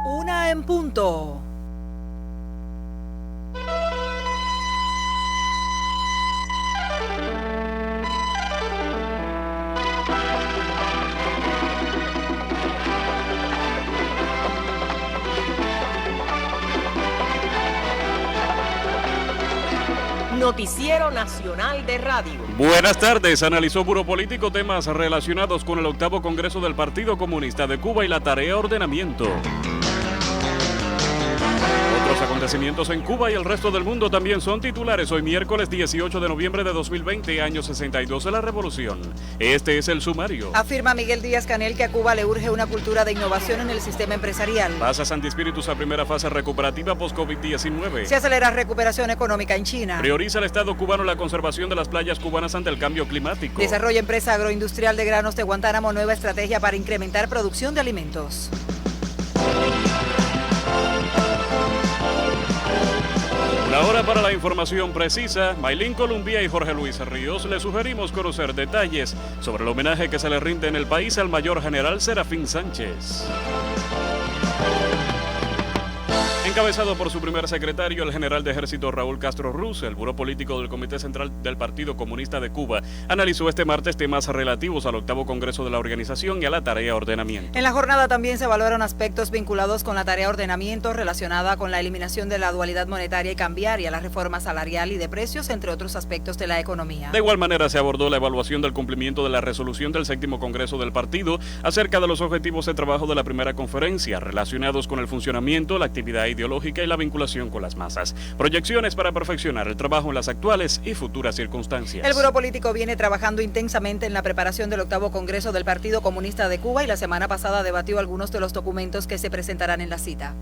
Una en punto. Noticiero Nacional de Radio. Buenas tardes. Analizó Buró Político temas relacionados con el 8º Congreso del Partido Comunista de Cuba y la tarea ordenamiento. Otros acontecimientos en Cuba y el resto del mundo también son titulares hoy miércoles 18 de noviembre de 2020, año 62 de la Revolución. Este es el sumario. Afirma Miguel Díaz-Canel que a Cuba le urge una cultura de innovación en el sistema empresarial. Pasa Santi Espíritus a primera fase recuperativa post-COVID-19. Se acelera recuperación económica en China. Prioriza el Estado cubano la conservación de las playas cubanas ante el cambio climático. Desarrolla empresa agroindustrial de granos de Guantánamo nueva estrategia para incrementar producción de alimentos. Una hora para la información precisa. Maylin Columbia y Jorge Luis Ríos le sugerimos conocer detalles sobre el homenaje que se le rinde en el país al mayor general Serafín Sánchez. Encabezado por su primer secretario, el general de ejército Raúl Castro Ruz, el Buró Político del Comité Central del Partido Comunista de Cuba analizó este martes temas relativos al 8º Congreso de la organización y a la tarea ordenamiento. En la jornada también se evaluaron aspectos vinculados con la tarea ordenamiento relacionada con la eliminación de la dualidad monetaria y cambiaria, la reforma salarial y de precios, entre otros aspectos de la economía. De igual manera se abordó la evaluación del cumplimiento de la resolución del 7º Congreso del Partido acerca de los objetivos de trabajo de la primera conferencia relacionados con el funcionamiento, la actividad ideológica y la vinculación con las masas. Proyecciones para perfeccionar el trabajo en las actuales y futuras circunstancias. El Buró Político viene trabajando intensamente en la preparación del 8º Congreso del Partido Comunista de Cuba y la semana pasada debatió algunos de los documentos que se presentarán en la cita.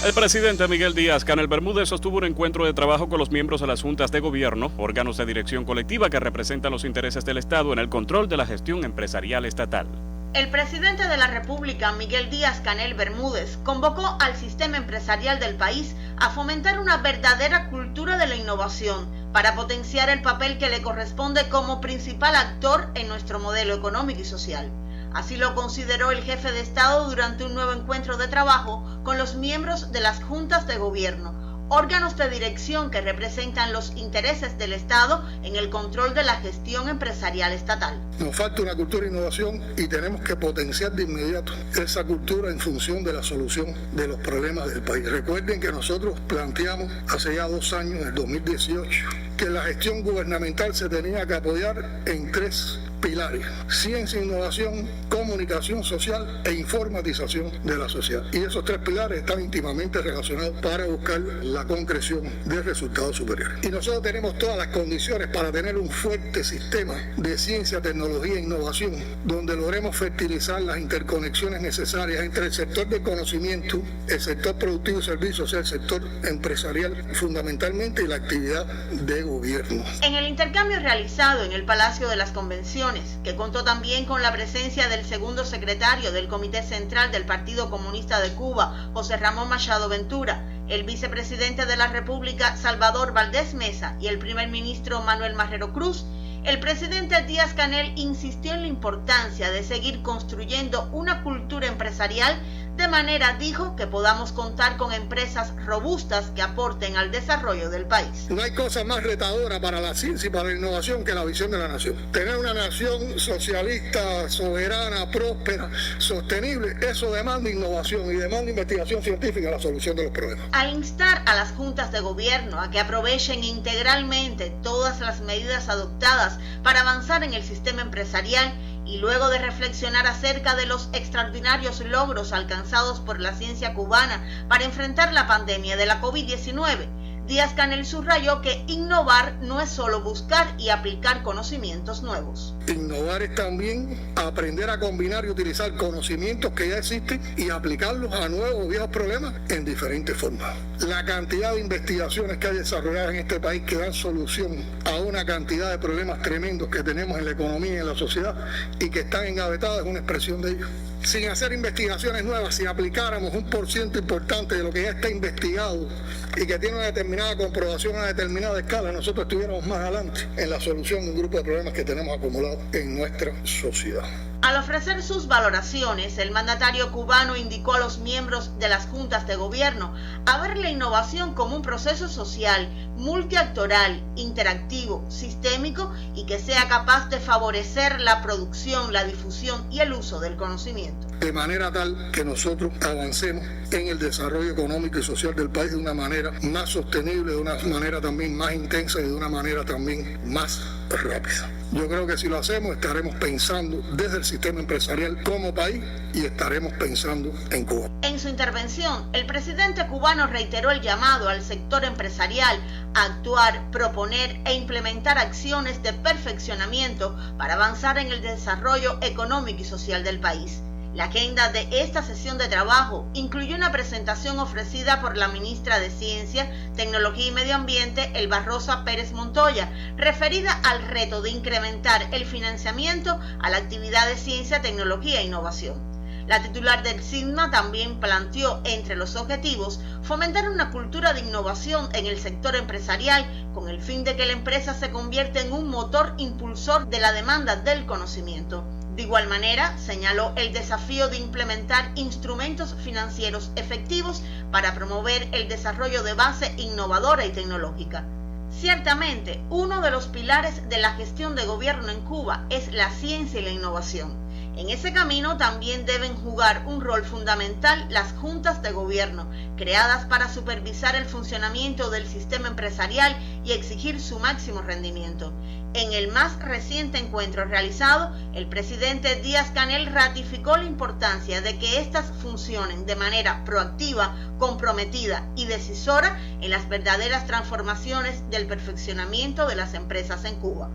El presidente Miguel Díaz-Canel Bermúdez sostuvo un encuentro de trabajo con los miembros de las juntas de gobierno, órganos de dirección colectiva que representan los intereses del Estado en el control de la gestión empresarial estatal. El presidente de la República, Miguel Díaz-Canel Bermúdez, convocó al sistema empresarial del país a fomentar una verdadera cultura de la innovación para potenciar el papel que le corresponde como principal actor en nuestro modelo económico y social. Así lo consideró el jefe de Estado durante un nuevo encuentro de trabajo con los miembros de las juntas de gobierno, órganos de dirección que representan los intereses del Estado en el control de la gestión empresarial estatal. Nos falta una cultura de innovación y tenemos que potenciar de inmediato esa cultura en función de la solución de los problemas del país. Recuerden que nosotros planteamos hace ya 2 años, en el 2018, que la gestión gubernamental se tenía que apoyar en 3 pilares: ciencia, innovación, comunicación social e informatización de la sociedad. Y esos 3 pilares están íntimamente relacionados para buscar la concreción de resultados superiores. Y nosotros tenemos todas las condiciones para tener un fuerte sistema de ciencia, tecnología e innovación, donde logremos fertilizar las interconexiones necesarias entre el sector del conocimiento, el sector productivo y servicios, o sea, el sector empresarial fundamentalmente, y la actividad de gobierno. En el intercambio realizado en el Palacio de las Convenciones, que contó también con la presencia del segundo secretario del Comité Central del Partido Comunista de Cuba, José Ramón Machado Ventura, el vicepresidente de la República, Salvador Valdés Mesa, y el primer ministro Manuel Marrero Cruz, el presidente Díaz-Canel insistió en la importancia de seguir construyendo una cultura empresarial de manera, dijo, que podamos contar con empresas robustas que aporten al desarrollo del país. No hay cosa más retadora para la ciencia y para la innovación que la visión de la nación. Tener una nación socialista, soberana, próspera, sostenible, eso demanda innovación y demanda investigación científica en la solución de los problemas. Al instar a las juntas de gobierno a que aprovechen integralmente todas las medidas adoptadas para avanzar en el sistema empresarial, y luego de reflexionar acerca de los extraordinarios logros alcanzados por la ciencia cubana para enfrentar la pandemia de la COVID-19, Díaz-Canel subrayó que innovar no es solo buscar y aplicar conocimientos nuevos. Innovar es también aprender a combinar y utilizar conocimientos que ya existen y aplicarlos a nuevos o viejos problemas en diferentes formas. La cantidad de investigaciones que hay desarrolladas en este país que dan solución a una cantidad de problemas tremendos que tenemos en la economía y en la sociedad y que están engavetadas es una expresión de ello. Sin hacer investigaciones nuevas, si aplicáramos un % importante de lo que ya está investigado y que tiene una determinación determinada comprobación a determinada escala, nosotros estuviéramos más adelante en la solución de un grupo de problemas que tenemos acumulados en nuestra sociedad. Al ofrecer sus valoraciones, el mandatario cubano indicó a los miembros de las juntas de gobierno a ver la innovación como un proceso social, multiactoral, interactivo, sistémico y que sea capaz de favorecer la producción, la difusión y el uso del conocimiento. De manera tal que nosotros avancemos en el desarrollo económico y social del país de una manera más sostenible, de una manera también más intensa y de una manera también más rápida. Yo creo que si lo hacemos estaremos pensando desde el sistema empresarial como país y estaremos pensando en Cuba. En su intervención, el presidente cubano reiteró el llamado al sector empresarial a actuar, proponer e implementar acciones de perfeccionamiento para avanzar en el desarrollo económico y social del país. La agenda de esta sesión de trabajo incluyó una presentación ofrecida por la ministra de Ciencia, Tecnología y Medio Ambiente, Elba Rosa Pérez Montoya, referida al reto de incrementar el financiamiento a la actividad de ciencia, tecnología e innovación. La titular del SIGMA también planteó entre los objetivos fomentar una cultura de innovación en el sector empresarial con el fin de que la empresa se convierta en un motor impulsor de la demanda del conocimiento. De igual manera, señaló el desafío de implementar instrumentos financieros efectivos para promover el desarrollo de base innovadora y tecnológica. Ciertamente, uno de los pilares de la gestión de gobierno en Cuba es la ciencia y la innovación. En ese camino también deben jugar un rol fundamental las juntas de gobierno, creadas para supervisar el funcionamiento del sistema empresarial y exigir su máximo rendimiento. En el más reciente encuentro realizado, el presidente Díaz-Canel ratificó la importancia de que éstas funcionen de manera proactiva, comprometida y decisora en las verdaderas transformaciones del perfeccionamiento de las empresas en Cuba.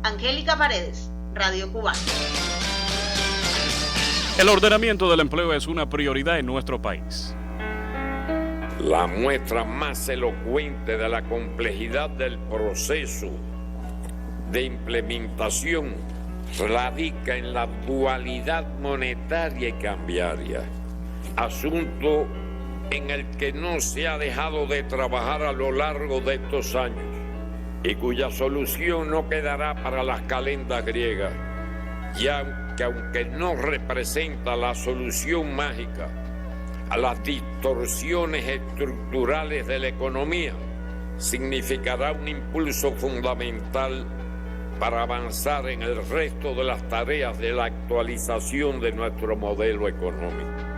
Angélica Paredes, Radio Cubana. El ordenamiento del empleo es una prioridad en nuestro país. La muestra más elocuente de la complejidad del proceso de implementación radica en la dualidad monetaria y cambiaria, asunto en el que no se ha dejado de trabajar a lo largo de estos años y cuya solución no quedará para las calendas griegas, ya que aunque no representa la solución mágica a las distorsiones estructurales de la economía, significará un impulso fundamental para avanzar en el resto de las tareas de la actualización de nuestro modelo económico.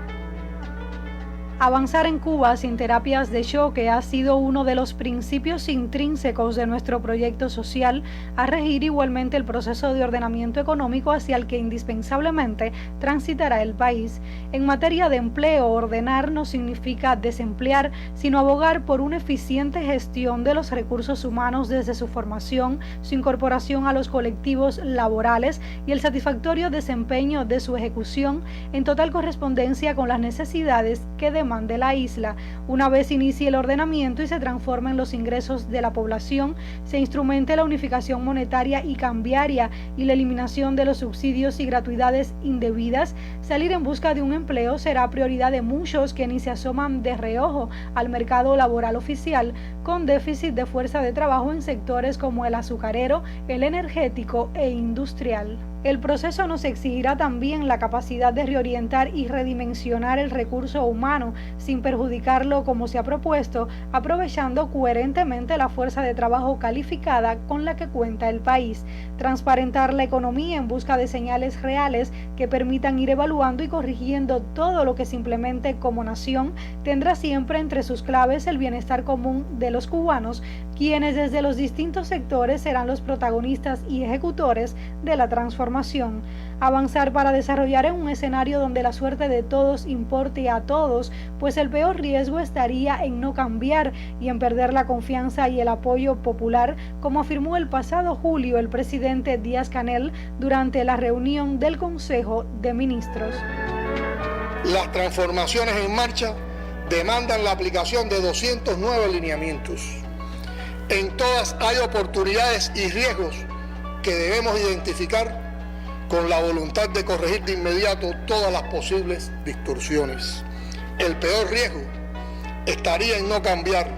Avanzar en Cuba sin terapias de choque ha sido uno de los principios intrínsecos de nuestro proyecto social, a regir igualmente el proceso de ordenamiento económico hacia el que indispensablemente transitará el país. En materia de empleo, ordenar no significa desemplear, sino abogar por una eficiente gestión de los recursos humanos desde su formación, su incorporación a los colectivos laborales y el satisfactorio desempeño de su ejecución en total correspondencia con las necesidades que demande la isla. Una vez inicie el ordenamiento y se transformen los ingresos de la población, se instrumente la unificación monetaria y cambiaria y la eliminación de los subsidios y gratuidades indebidas, salir en busca de un empleo será prioridad de muchos que ni se asoman de reojo al mercado laboral oficial, con déficit de fuerza de trabajo en sectores como el azucarero, el energético e industrial. El proceso nos exigirá también la capacidad de reorientar y redimensionar el recurso humano sin perjudicarlo como se ha propuesto, aprovechando coherentemente la fuerza de trabajo calificada con la que cuenta el país. Transparentar la economía en busca de señales reales que permitan ir evaluando y corrigiendo todo lo que se implemente como nación, tendrá siempre entre sus claves el bienestar común de los cubanos, quienes desde los distintos sectores serán los protagonistas y ejecutores de la transformación. Avanzar para desarrollar en un escenario donde la suerte de todos importe a todos, pues el peor riesgo estaría en no cambiar y en perder la confianza y el apoyo popular, como afirmó el pasado julio el presidente Díaz-Canel durante la reunión del Consejo de Ministros. Las transformaciones en marcha demandan la aplicación de 209 lineamientos. En todas hay oportunidades y riesgos que debemos identificar con la voluntad de corregir de inmediato todas las posibles distorsiones. El peor riesgo estaría en no cambiar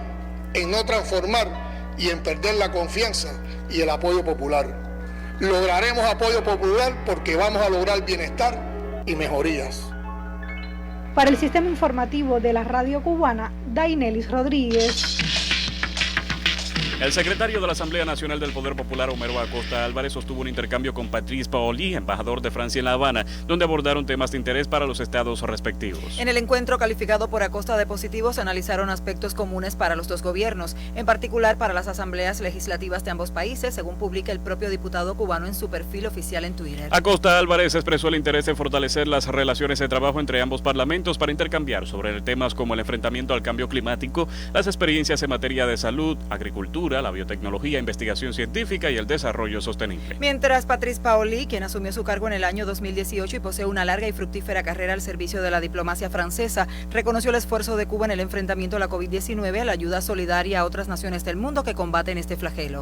en no transformar y en perder la confianza y el apoyo popular. Lograremos apoyo popular porque vamos a lograr bienestar y mejorías. Para el sistema informativo de la radio cubana, Dainelis Rodríguez. El secretario de la Asamblea Nacional del Poder Popular, Homero Acosta Álvarez, sostuvo un intercambio con Patrice Paoli, embajador de Francia en La Habana, donde abordaron temas de interés para los estados respectivos. En el encuentro calificado por Acosta de positivo, se analizaron aspectos comunes para los dos gobiernos, en particular para las asambleas legislativas de ambos países, según publica el propio diputado cubano en su perfil oficial en Twitter. Acosta Álvarez expresó el interés de fortalecer las relaciones de trabajo entre ambos parlamentos para intercambiar sobre temas como el enfrentamiento al cambio climático, las experiencias en materia de salud, agricultura, la biotecnología, investigación científica y el desarrollo sostenible. Mientras Patrice Paoli, quien asumió su cargo en el año 2018 y posee una larga y fructífera carrera al servicio de la diplomacia francesa, reconoció el esfuerzo de Cuba en el enfrentamiento a la COVID-19, a la ayuda solidaria a otras naciones del mundo que combaten este flagelo.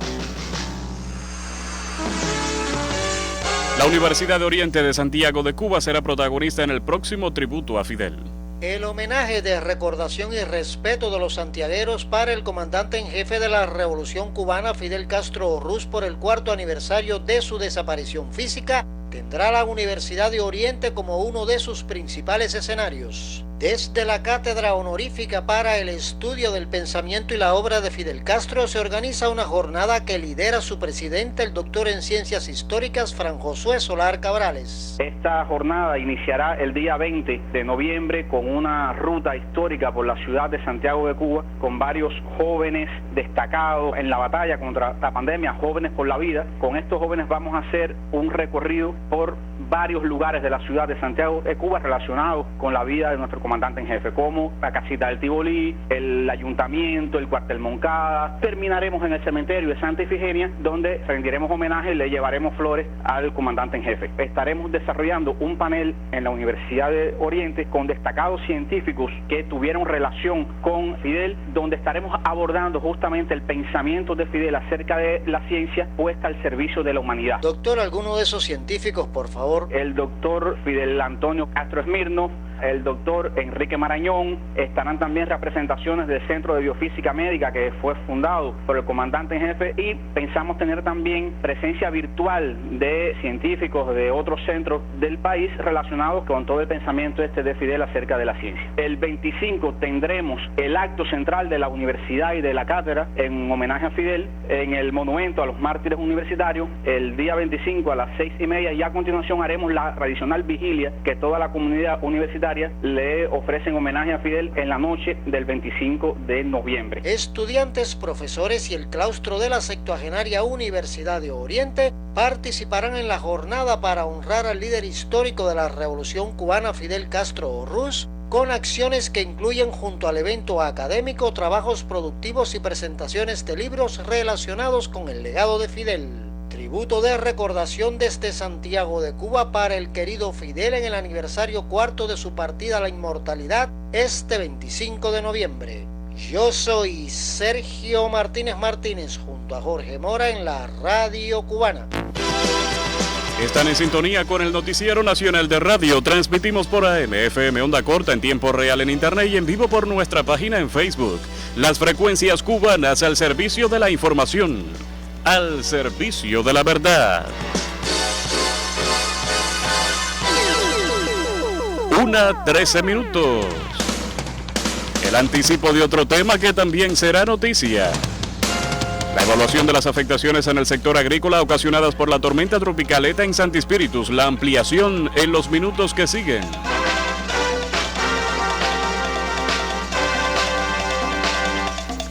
La Universidad de Oriente de Santiago de Cuba será protagonista en el próximo tributo a Fidel. El homenaje de recordación y respeto de los santiagueros para el comandante en jefe de la Revolución Cubana, Fidel Castro Ruz, por el 4º aniversario de su desaparición física, tendrá la Universidad de Oriente como uno de sus principales escenarios. Desde la Cátedra Honorífica para el Estudio del Pensamiento y la Obra de Fidel Castro se organiza una jornada que lidera su presidente, el doctor en Ciencias Históricas, Fran Josué Solar Cabrales. Esta jornada iniciará el día 20 de noviembre con una ruta histórica por la ciudad de Santiago de Cuba, con varios jóvenes destacados en la batalla contra la pandemia, jóvenes por la vida. Con estos jóvenes vamos a hacer un recorrido por varios lugares de la ciudad de Santiago de Cuba relacionados con la vida de nuestro comandante en jefe, como la casita del Tibolí, el ayuntamiento, el cuartel Moncada. Terminaremos en el cementerio de Santa Ifigenia, donde rendiremos homenaje y le llevaremos flores al comandante en jefe. Estaremos desarrollando un panel en la Universidad de Oriente con destacados científicos que tuvieron relación con Fidel, donde estaremos abordando justamente el pensamiento de Fidel acerca de la ciencia puesta al servicio de la humanidad. Doctor, ¿alguno de esos científicos, por favor? El doctor Fidel Antonio Castro Esmirno, el doctor Enrique Marañón. Estarán también representaciones del Centro de Biofísica Médica, que fue fundado por el comandante en jefe, y pensamos tener también presencia virtual de científicos de otros centros del país relacionados con todo el pensamiento de Fidel acerca de la ciencia. El 25 tendremos el acto central de la universidad y de la cátedra en homenaje a Fidel en el monumento a los mártires universitarios el día 25 a las 6:30, y a continuación haremos la tradicional vigilia que toda la comunidad universitaria le ofrecen homenaje a Fidel en la noche del 25 de noviembre. Estudiantes, profesores y el claustro de la 70ª Universidad de Oriente participarán en la jornada para honrar al líder histórico de la Revolución Cubana, Fidel Castro Ruz, con acciones que incluyen, junto al evento académico, trabajos productivos y presentaciones de libros relacionados con el legado de Fidel. Tributo de recordación desde Santiago de Cuba para el querido Fidel en el aniversario 4º de su partida a la inmortalidad este 25 de noviembre. Yo soy Sergio Martínez Martínez junto a Jorge Mora en la Radio Cubana. Están en sintonía con el Noticiero Nacional de Radio. Transmitimos por AM, FM, onda corta en tiempo real en Internet y en vivo por nuestra página en Facebook. Las frecuencias cubanas al servicio de la información, al servicio de la verdad. 1:13. El anticipo de otro tema que también será noticia. La evaluación de las afectaciones en el sector agrícola ocasionadas por la tormenta tropical ETA en Santi Spíritus. La ampliación en los minutos que siguen.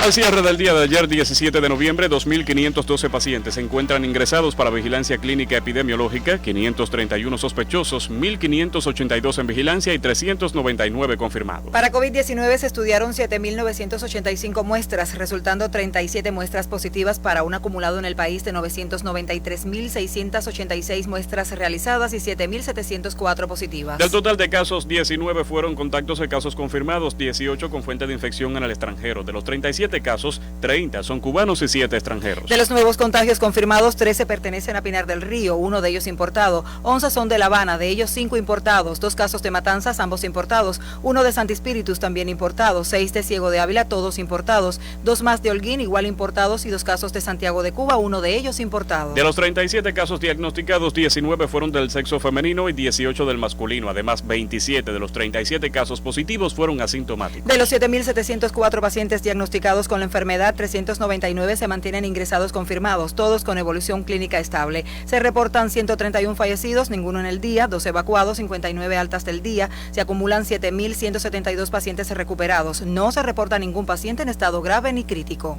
Al cierre del día de ayer, 17 de noviembre, 2.512 pacientes se encuentran ingresados para vigilancia clínica epidemiológica, 531 sospechosos, 1.582 en vigilancia y 399 confirmados. Para COVID-19 se estudiaron 7.985 muestras, resultando 37 muestras positivas para un acumulado en el país de 993.686 muestras realizadas y 7.704 positivas. Del total de casos, 19 fueron contactos de casos confirmados, 18 con fuente de infección en el extranjero. De los 37 37 casos, 30 son cubanos y 7 extranjeros. De los nuevos contagios confirmados, 13 pertenecen a Pinar del Río, uno de ellos importado, 11 son de La Habana, de ellos 5 importados, 2 casos de Matanzas, ambos importados, 1 de Santi Espíritus, también importado, 6 de Ciego de Ávila, todos importados, 2 más de Holguín, igual importados, y 2 casos de Santiago de Cuba, uno de ellos importado. De los 37 casos diagnosticados, 19 fueron del sexo femenino y 18 del masculino. Además, 27 de los 37 casos positivos fueron asintomáticos. De los 7.704 pacientes diagnosticados con la enfermedad, 399 se mantienen ingresados confirmados, todos con evolución clínica estable. Se reportan 131 fallecidos, ninguno en el día, 2 evacuados, 59 altas del día. Se acumulan 7.172 pacientes recuperados. No se reporta ningún paciente en estado grave ni crítico.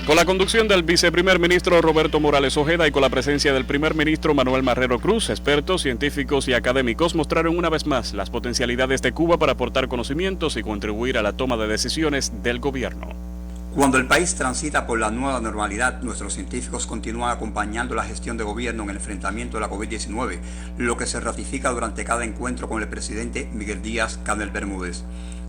Con la conducción del viceprimer ministro Roberto Morales Ojeda y con la presencia del primer ministro Manuel Marrero Cruz, expertos, científicos y académicos mostraron una vez más las potencialidades de Cuba para aportar conocimientos y contribuir a la toma de decisiones del gobierno. Cuando el país transita por la nueva normalidad, nuestros científicos continúan acompañando la gestión de gobierno en el enfrentamiento de la COVID-19, lo que se ratifica durante cada encuentro con el presidente Miguel Díaz-Canel Bermúdez.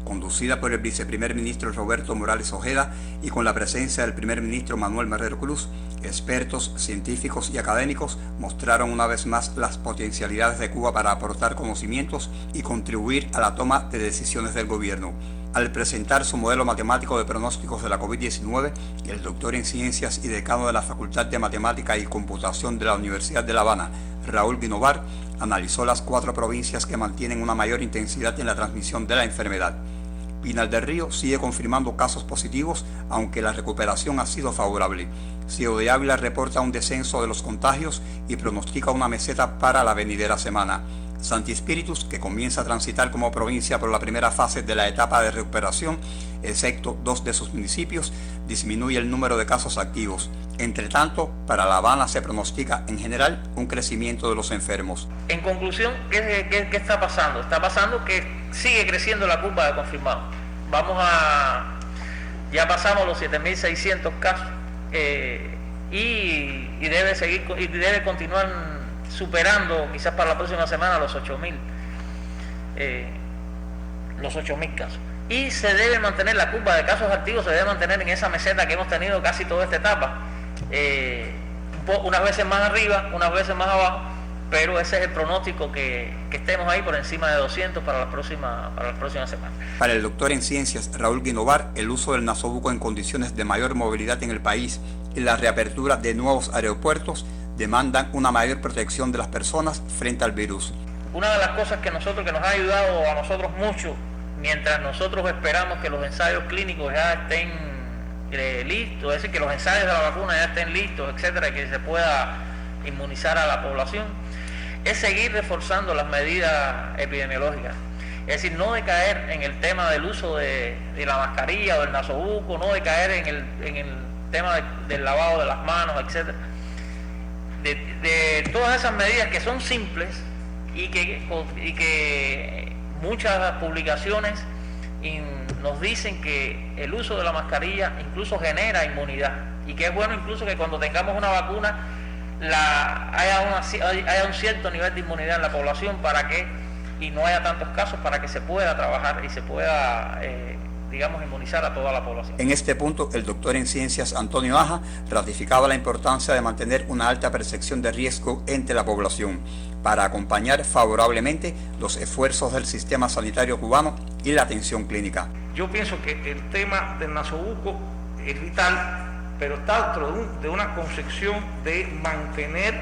Conducida por el viceprimer ministro Roberto Morales Ojeda y con la presencia del primer ministro Manuel Marrero Cruz, expertos, científicos y académicos mostraron una vez más las potencialidades de Cuba para aportar conocimientos y contribuir a la toma de decisiones del gobierno. Al presentar su modelo matemático de pronósticos de la COVID-19, el doctor en Ciencias y decano de la Facultad de Matemática y Computación de la Universidad de La Habana, Raúl Guinovar, analizó las 4 provincias que mantienen una mayor intensidad en la transmisión de la enfermedad. Pinar del Río sigue confirmando casos positivos, aunque la recuperación ha sido favorable. Ciego de Ávila reporta un descenso de los contagios y pronostica una meseta para la venidera semana. Santi Espíritus, que comienza a transitar como provincia por la primera fase de la etapa de recuperación, excepto 2 de sus municipios, disminuye el número de casos activos. Entre tanto, para La Habana se pronostica en general un crecimiento de los enfermos. En conclusión, ¿qué está pasando? Está pasando que sigue creciendo la curva de confirmados. Ya pasamos los 7.600 casos y debe continuar superando quizás para la próxima semana los 8.000 casos. Y se debe mantener la curva de casos activos, se debe mantener en esa meseta que hemos tenido casi toda esta etapa, unas veces más arriba, unas veces más abajo, pero ese es el pronóstico, que estemos ahí por encima de 200 para las próximas semanas. Para el doctor en Ciencias Raúl Guinovar, el uso del nasobuco en condiciones de mayor movilidad en el país y la reapertura de nuevos aeropuertos demandan una mayor protección de las personas frente al virus. Una de las cosas que nos ha ayudado a nosotros mucho, mientras nosotros esperamos que los ensayos clínicos ya estén listos, es decir, que los ensayos de la vacuna ya estén listos, etcétera, que se pueda inmunizar a la población, es seguir reforzando las medidas epidemiológicas. Es decir, no decaer en el tema del uso de la mascarilla o del nasobuco, no decaer en el tema del lavado de las manos, etcétera. De todas esas medidas que son simples y que muchas publicaciones nos dicen que el uso de la mascarilla incluso genera inmunidad, y que es bueno incluso que cuando tengamos una vacuna haya un cierto nivel de inmunidad en la población y no haya tantos casos, para que se pueda trabajar y se pueda inmunizar a toda la población. En este punto, el doctor en Ciencias Antonio Aja ratificaba la importancia de mantener una alta percepción de riesgo entre la población para acompañar favorablemente los esfuerzos del sistema sanitario cubano y la atención clínica. Yo pienso que el tema del nasobuco es vital, pero está dentro de una concepción de mantener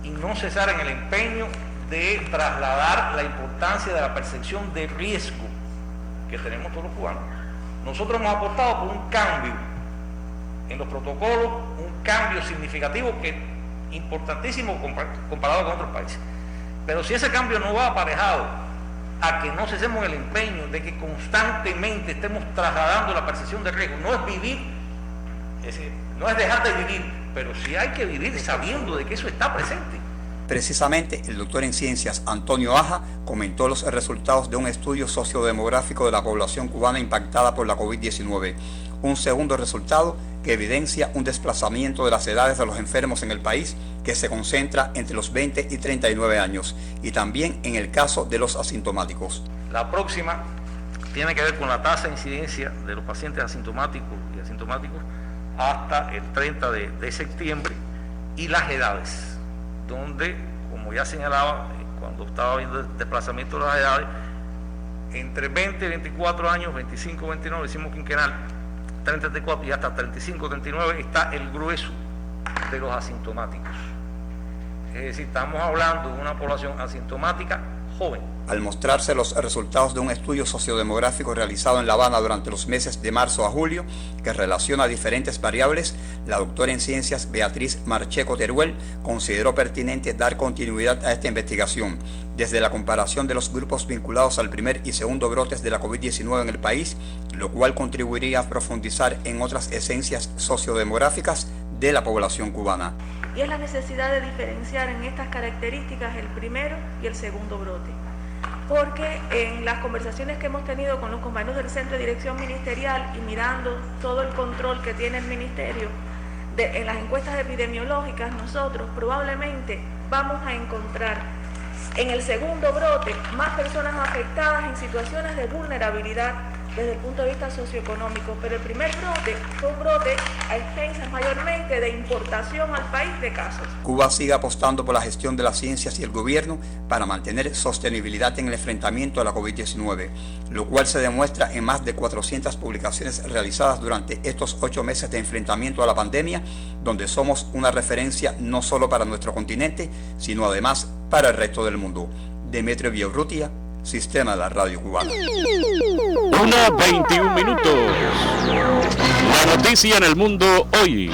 y no cesar en el empeño de trasladar la importancia de la percepción de riesgo que tenemos todos los cubanos. Nosotros hemos aportado por un cambio en los protocolos, un cambio significativo que es importantísimo comparado con otros países. Pero si ese cambio no va aparejado a que no cesemos el empeño de que constantemente estemos trasladando la percepción de riesgo, no es vivir, es decir, no es dejar de vivir, pero sí hay que vivir sabiendo de que eso está presente. Precisamente, el doctor en Ciencias Antonio Aja comentó los resultados de un estudio sociodemográfico de la población cubana impactada por la COVID-19. Un segundo resultado que evidencia un desplazamiento de las edades de los enfermos en el país, que se concentra entre los 20 y 39 años, y también en el caso de los asintomáticos. La próxima tiene que ver con la tasa de incidencia de los pacientes asintomáticos y asintomáticos hasta el 30 de septiembre, y las edades, donde, como ya señalaba, cuando estaba viendo el desplazamiento de las edades, entre 20 y 24 años, 25 29, decimos quinquenal, 30 34 y hasta 35 39 está el grueso de los asintomáticos. Es decir, estamos hablando de una población asintomática joven. Al mostrarse los resultados de un estudio sociodemográfico realizado en La Habana durante los meses de marzo a julio, que relaciona diferentes variables, la doctora en ciencias Beatriz Marcheco Teruel consideró pertinente dar continuidad a esta investigación, desde la comparación de los grupos vinculados al primer y segundo brotes de la COVID-19 en el país, lo cual contribuiría a profundizar en otras esencias sociodemográficas de la población cubana. Y es la necesidad de diferenciar en estas características el primero y el segundo brote. Porque en las conversaciones que hemos tenido con los compañeros del Centro de Dirección Ministerial y mirando todo el control que tiene el Ministerio en las encuestas epidemiológicas, nosotros probablemente vamos a encontrar en el segundo brote más personas afectadas en situaciones de vulnerabilidad desde el punto de vista socioeconómico, pero el primer brote fue un brote a expensas mayormente de importación al país de casos. Cuba sigue apostando por la gestión de las ciencias y el gobierno para mantener sostenibilidad en el enfrentamiento a la COVID-19, lo cual se demuestra en más de 400 publicaciones realizadas durante estos 8 meses de enfrentamiento a la pandemia, donde somos una referencia no solo para nuestro continente, sino además para el resto del mundo. Demetrio Villaurrutia, Sistema de la Radio Cubana. 1:21. La noticia en el mundo hoy.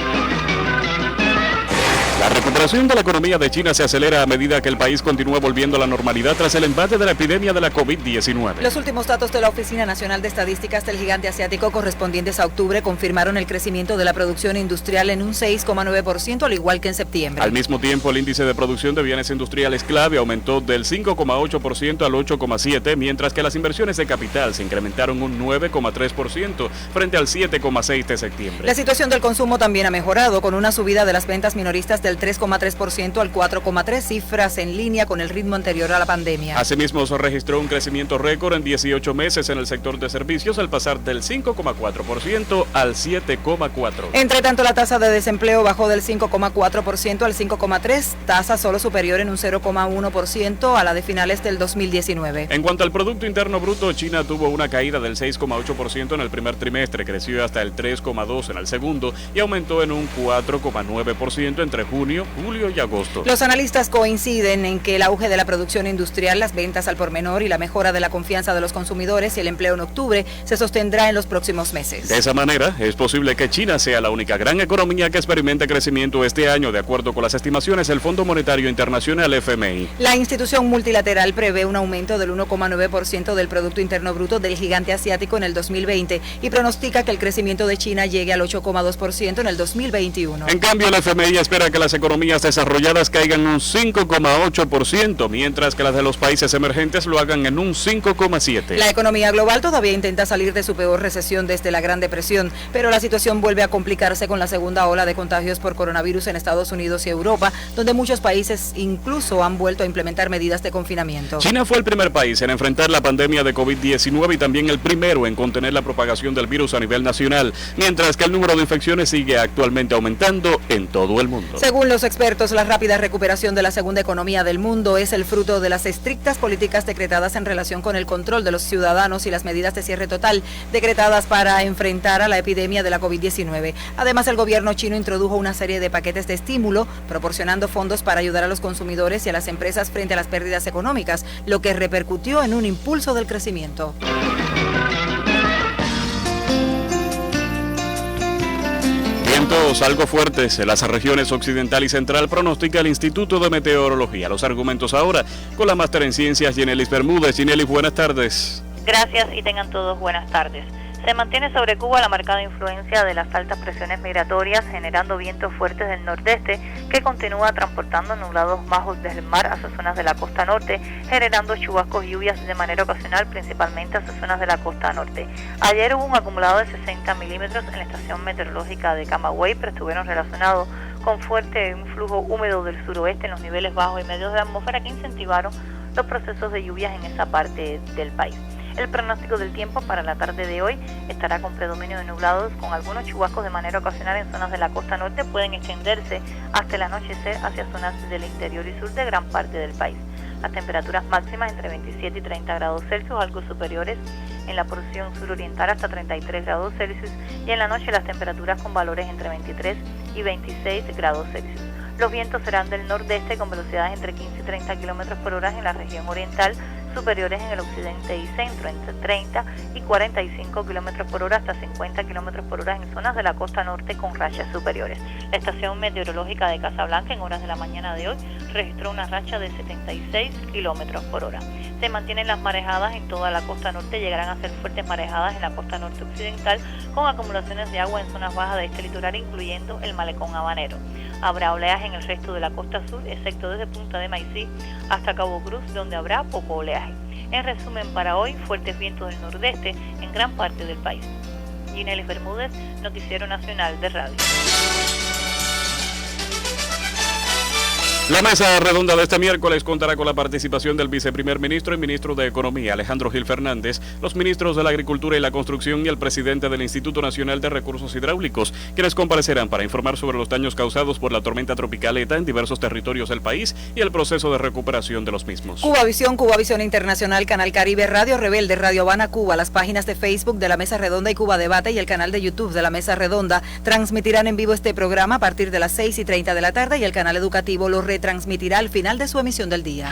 La recuperación de la economía de China se acelera a medida que el país continúa volviendo a la normalidad tras el embate de la epidemia de la COVID-19. Los últimos datos de la Oficina Nacional de Estadísticas del gigante asiático correspondientes a octubre confirmaron el crecimiento de la producción industrial en un 6,9%, al igual que en septiembre. Al mismo tiempo, el índice de producción de bienes industriales clave aumentó del 5,8% al 8,7%, mientras que las inversiones de capital se incrementaron un 9,3% frente al 7,6% de septiembre. La situación del consumo también ha mejorado, con una subida de las ventas minoristas del 3,3% al 4,3%, cifras en línea con el ritmo anterior a la pandemia. Asimismo, se registró un crecimiento récord en 18 meses en el sector de servicios, al pasar del 5,4% al 7,4%. Entre tanto, la tasa de desempleo bajó del 5,4% al 5,3%, tasa solo superior en un 0,1% a la de finales del 2019. En cuanto al Producto Interno Bruto, China tuvo una caída del 6,8% en el primer trimestre, creció hasta el 3,2% en el segundo y aumentó en un 4,9% entre junio, julio y agosto. Los analistas coinciden en que el auge de la producción industrial, las ventas al por menor y la mejora de la confianza de los consumidores y el empleo en octubre se sostendrá en los próximos meses. De esa manera, es posible que China sea la única gran economía que experimente crecimiento este año, de acuerdo con las estimaciones del Fondo Monetario Internacional, FMI. La institución multilateral prevé un aumento del 1,9% del Producto Interno Bruto del gigante asiático en el 2020 y pronostica que el crecimiento de China llegue al 8,2% en el 2021. En cambio, el FMI espera que las economías desarrolladas caigan un 5,8%, mientras que las de los países emergentes lo hagan en un 5,7%. La economía global todavía intenta salir de su peor recesión desde la Gran Depresión, pero la situación vuelve a complicarse con la segunda ola de contagios por coronavirus en Estados Unidos y Europa, donde muchos países incluso han vuelto a implementar medidas de confinamiento. China fue el primer país en enfrentar la pandemia de COVID-19 y también el primero en contener la propagación del virus a nivel nacional, mientras que el número de infecciones sigue actualmente aumentando en todo el mundo. Según los expertos, la rápida recuperación de la segunda economía del mundo es el fruto de las estrictas políticas decretadas en relación con el control de los ciudadanos y las medidas de cierre total decretadas para enfrentar a la epidemia de la COVID-19. Además, el gobierno chino introdujo una serie de paquetes de estímulo, proporcionando fondos para ayudar a los consumidores y a las empresas frente a las pérdidas económicas, lo que repercutió en un impulso del crecimiento. Vientos algo fuertes en las regiones occidental y central, pronostica el Instituto de Meteorología. Los argumentos ahora con la máster en ciencias, Yenelis Bermúdez. Yenelis, buenas tardes. Gracias y tengan todos buenas tardes. Se mantiene sobre Cuba la marcada influencia de las altas presiones migratorias, generando vientos fuertes del nordeste que continúa transportando nublados bajos desde el mar hacia zonas de la costa norte, generando chubascos y lluvias de manera ocasional, principalmente hacia zonas de la costa norte. Ayer hubo un acumulado de 60 milímetros en la estación meteorológica de Camagüey, pero estuvieron relacionados con fuerte influjo húmedo del suroeste en los niveles bajos y medios de la atmósfera que incentivaron los procesos de lluvias en esa parte del país. El pronóstico del tiempo para la tarde de hoy estará con predominio de nublados, con algunos chubascos de manera ocasional en zonas de la costa norte. Pueden extenderse hasta el anochecer hacia zonas del interior y sur de gran parte del país. Las temperaturas máximas entre 27 y 30 grados Celsius, algo superiores en la porción suroriental hasta 33 grados Celsius, y en la noche las temperaturas con valores entre 23 y 26 grados Celsius. Los vientos serán del nordeste con velocidades entre 15 y 30 kilómetros por hora en la región oriental, superiores en el occidente y centro entre 30 y 45 kilómetros por hora hasta 50 kilómetros por hora en zonas de la costa norte con rachas superiores. La estación meteorológica de Casablanca en horas de la mañana de hoy registró una racha de 76 kilómetros por hora. Se mantienen las marejadas en toda la costa norte, llegarán a ser fuertes marejadas en la costa norte occidental con acumulaciones de agua en zonas bajas de este litoral, incluyendo el malecón habanero. Habrá oleaje en el resto de la costa sur, excepto desde Punta de Maicí hasta Cabo Cruz, donde habrá poco oleaje. En resumen, para hoy, fuertes vientos del nordeste en gran parte del país. Ginelis Bermúdez, Noticiero Nacional de Radio. La mesa redonda de este miércoles contará con la participación del viceprimer ministro y ministro de Economía, Alejandro Gil Fernández, los ministros de la Agricultura y la Construcción y el presidente del Instituto Nacional de Recursos Hidráulicos, quienes comparecerán para informar sobre los daños causados por la tormenta tropical ETA en diversos territorios del país y el proceso de recuperación de los mismos. Cubavisión Internacional, Canal Caribe, Radio Rebelde, Radio Habana Cuba, las páginas de Facebook de la Mesa Redonda y Cuba Debate y el canal de YouTube de la Mesa Redonda transmitirán en vivo este programa a partir de las 6:30 de la tarde, y el canal educativo lo transmitirá al final de su emisión del día.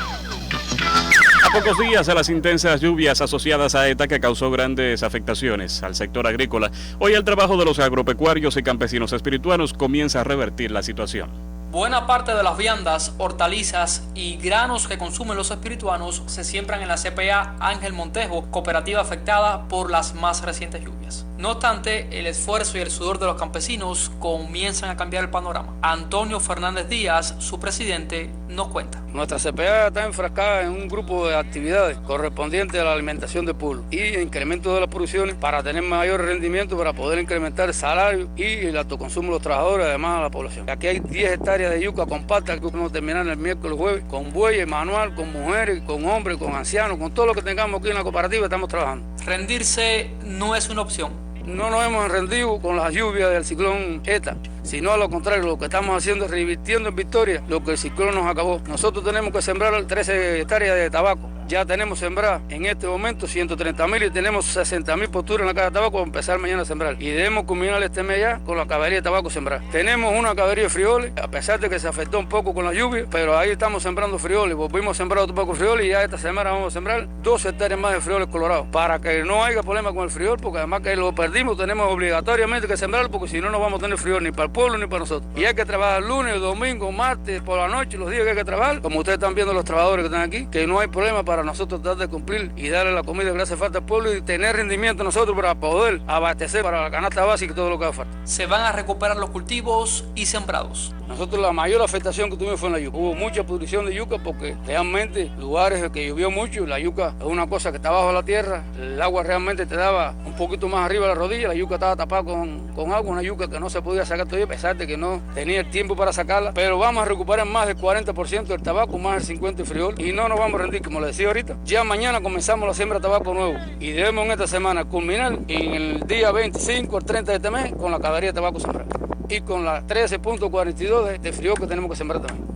A pocos días de las intensas lluvias asociadas a ETA que causó grandes afectaciones al sector agrícola, hoy el trabajo de los agropecuarios y campesinos espirituanos comienza a revertir la situación. Buena parte de las viandas, hortalizas y granos que consumen los espirituanos se siembran en la CPA Ángel Montejo, cooperativa afectada por las más recientes lluvias. No obstante, el esfuerzo y el sudor de los campesinos comienzan a cambiar el panorama. Antonio Fernández Díaz, su presidente, nos cuenta. Nuestra CPA está enfrascada en un grupo de actividades correspondientes a la alimentación del pueblo y incremento de las producciones para tener mayor rendimiento, para poder incrementar el salario y el autoconsumo de los trabajadores, además de la población. Aquí hay 10 hectáreas de yuca compacta que vamos a terminar el miércoles jueves, con bueyes, manual, con mujeres, con hombres, con ancianos, con todo lo que tengamos aquí en la cooperativa estamos trabajando. Rendirse no es una opción. No nos hemos rendido con las lluvias del ciclón ETA, sino a lo contrario, lo que estamos haciendo es revirtiendo en victoria lo que el ciclón nos acabó. Nosotros tenemos que sembrar 13 hectáreas de tabaco. Ya tenemos sembrado en este momento 130.000 y tenemos 60.000 posturas en la caja de tabaco para empezar mañana a sembrar. Y debemos culminar este mes ya con la caballería de tabaco sembrada. Tenemos una caballería de frijoles, a pesar de que se afectó un poco con la lluvia, pero ahí estamos sembrando frijoles. Volvimos a sembrar otro poco de frijoles y ya esta semana vamos a sembrar 12 hectáreas más de frijoles colorados. Para que no haya problema con el frijol, porque además que lo perdimos, tenemos obligatoriamente que sembrarlo, porque si no, no vamos a tener frijol ni para el pueblo ni para nosotros. Y hay que trabajar lunes, domingo, martes, por la noche, los días que hay que trabajar. Como ustedes están viendo los trabajadores que están aquí, que no hay problema para nosotros tratar de cumplir y darle la comida que le hace falta al pueblo y tener rendimiento nosotros para poder abastecer para la canasta básica y todo lo que haga falta. Se van a recuperar los cultivos y sembrados. Nosotros la mayor afectación que tuvimos fue en la yuca. Hubo mucha pudrición de yuca porque realmente lugares que llovió mucho, la yuca es una cosa que está bajo la tierra, el agua realmente te daba un poquito más arriba de la rodilla, la yuca estaba tapada con agua, una yuca que no se podía sacar todavía a pesar de que no tenía el tiempo para sacarla, pero vamos a recuperar más del 40% del tabaco, más del 50% del frijol y no nos vamos a rendir, como les decía ahorita. Ya mañana comenzamos la siembra de tabaco nuevo y debemos en esta semana culminar en el día 25 al 30 de este mes con la caballería de tabaco sembrada y con la 13.42 de frijol que tenemos que sembrar también.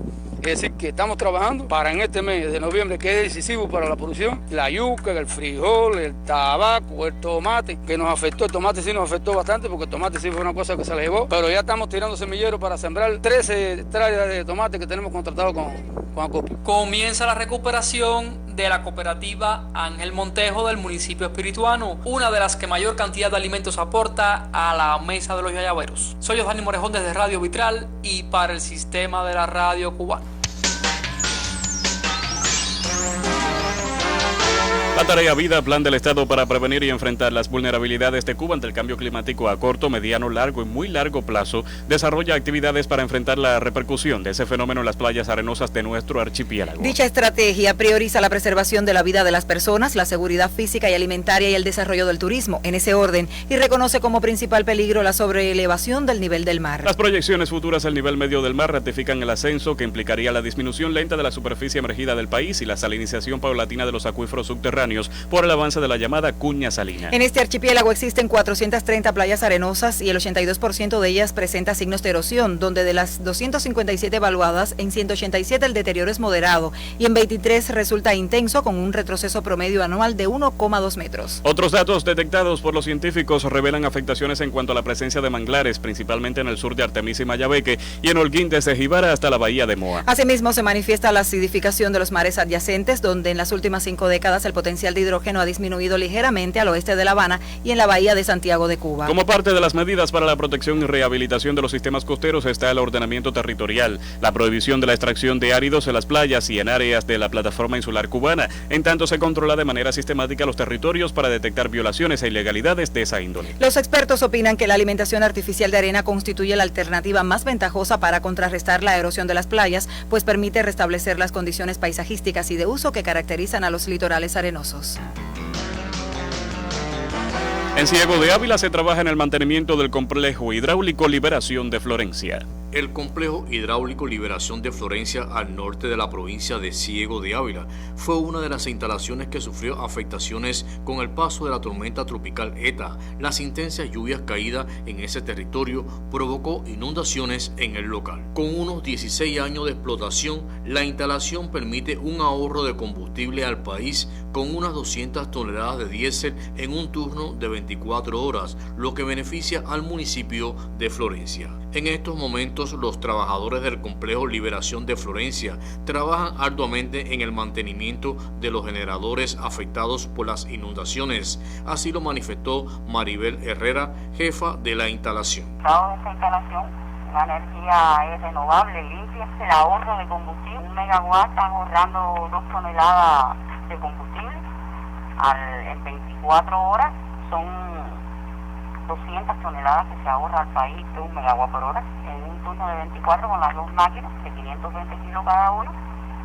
Es decir, que estamos trabajando para en este mes de noviembre, que es decisivo para la producción, la yuca, el frijol, el tabaco, el tomate, que nos afectó. El tomate sí nos afectó bastante, porque el tomate sí fue una cosa que se la llevó, pero ya estamos tirando semilleros para sembrar 13 hectáreas de tomate que tenemos contratado con Acopio. Comienza la recuperación de la cooperativa Ángel Montejo del municipio espirituano, una de las que mayor cantidad de alimentos aporta a la mesa de los yayaberos. Soy Osdani Morejón desde Radio Vitral y para el sistema de la radio cubana. La tarea Vida, plan del Estado para prevenir y enfrentar las vulnerabilidades de Cuba ante el cambio climático a corto, mediano, largo y muy largo plazo, desarrolla actividades para enfrentar la repercusión de ese fenómeno en las playas arenosas de nuestro archipiélago. Dicha estrategia prioriza la preservación de la vida de las personas, la seguridad física y alimentaria y el desarrollo del turismo, en ese orden, y reconoce como principal peligro la sobreelevación del nivel del mar. Las proyecciones futuras al nivel medio del mar ratifican el ascenso que implicaría la disminución lenta de la superficie emergida del país y la salinización paulatina de los acuíferos subterráneos, subterráneos por el avance de la llamada cuña salina. En este archipiélago existen 430 playas arenosas y el 82% de ellas presenta signos de erosión, donde de las 257 evaluadas, en 187 el deterioro es moderado y en 23 resulta intenso, con un retroceso promedio anual de 1,2 metros. Otros datos detectados por los científicos revelan afectaciones en cuanto a la presencia de manglares, principalmente en el sur de Artemisa y Mayabeque y en Holguín desde Jibara hasta la bahía de Moa. Asimismo, se manifiesta la acidificación de los mares adyacentes, donde en las últimas 5 décadas el potencial de hidrógeno ha disminuido ligeramente al oeste de La Habana y en la bahía de Santiago de Cuba. Como parte de las medidas para la protección y rehabilitación de los sistemas costeros está el ordenamiento territorial, la prohibición de la extracción de áridos en las playas y en áreas de la plataforma insular cubana. En tanto, se controla de manera sistemática los territorios para detectar violaciones e ilegalidades de esa índole. Los expertos opinan que la alimentación artificial de arena constituye la alternativa más ventajosa para contrarrestar la erosión de las playas, pues permite restablecer las condiciones paisajísticas y de uso que caracterizan a los litorales arenosos. En Ciego de Ávila se trabaja en el mantenimiento del complejo hidráulico Liberación de Florencia. El complejo hidráulico Liberación de Florencia, al norte de la provincia de Ciego de Ávila, fue una de las instalaciones que sufrió afectaciones con el paso de la tormenta tropical ETA. Las intensas lluvias caídas en ese territorio provocó inundaciones en el local. Con unos 16 años de explotación, la instalación permite un ahorro de combustible al país con unas 200 toneladas de diésel en un turno de 24 horas, lo que beneficia al municipio de Florencia. En estos momentos, los trabajadores del complejo Liberación de Florencia trabajan arduamente en el mantenimiento de los generadores afectados por las inundaciones. Así lo manifestó Maribel Herrera, jefa de la instalación. De esta instalación, la energía es renovable, limpia, el ahorro de combustible. 1 megawatt está ahorrando 2 toneladas de combustible en 24 horas. Son 200 toneladas que se ahorra al país de 1 megawatt por hora. En un turno de 24 con las dos máquinas de 520 kilos cada uno,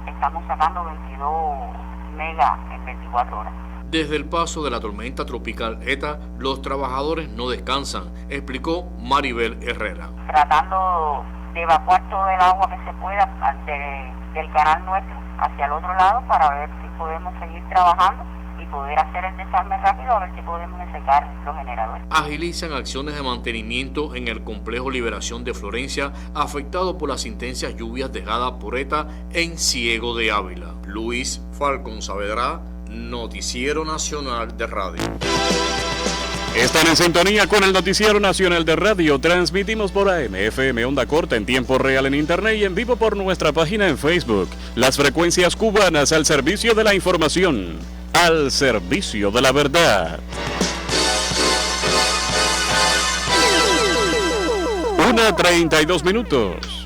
estamos sacando 22 megas en 24 horas. Desde el paso de la tormenta tropical ETA, los trabajadores no descansan, explicó Maribel Herrera. Tratando de evacuar todo el agua que se pueda del canal nuestro hacia el otro lado para ver si podemos seguir trabajando y poder hacer el desarme rápido, a ver si podemos secar los generadores. Agilizan acciones de mantenimiento en el complejo Liberación de Florencia, afectado por las intensas lluvias dejadas por ETA en Ciego de Ávila. Luis Falcón Saavedra, Noticiero Nacional de Radio. Están en sintonía con el Noticiero Nacional de Radio. Transmitimos por AM, FM, onda corta, en tiempo real en Internet y en vivo por nuestra página en Facebook. Las frecuencias cubanas al servicio de la información, al servicio de la verdad. 1:32.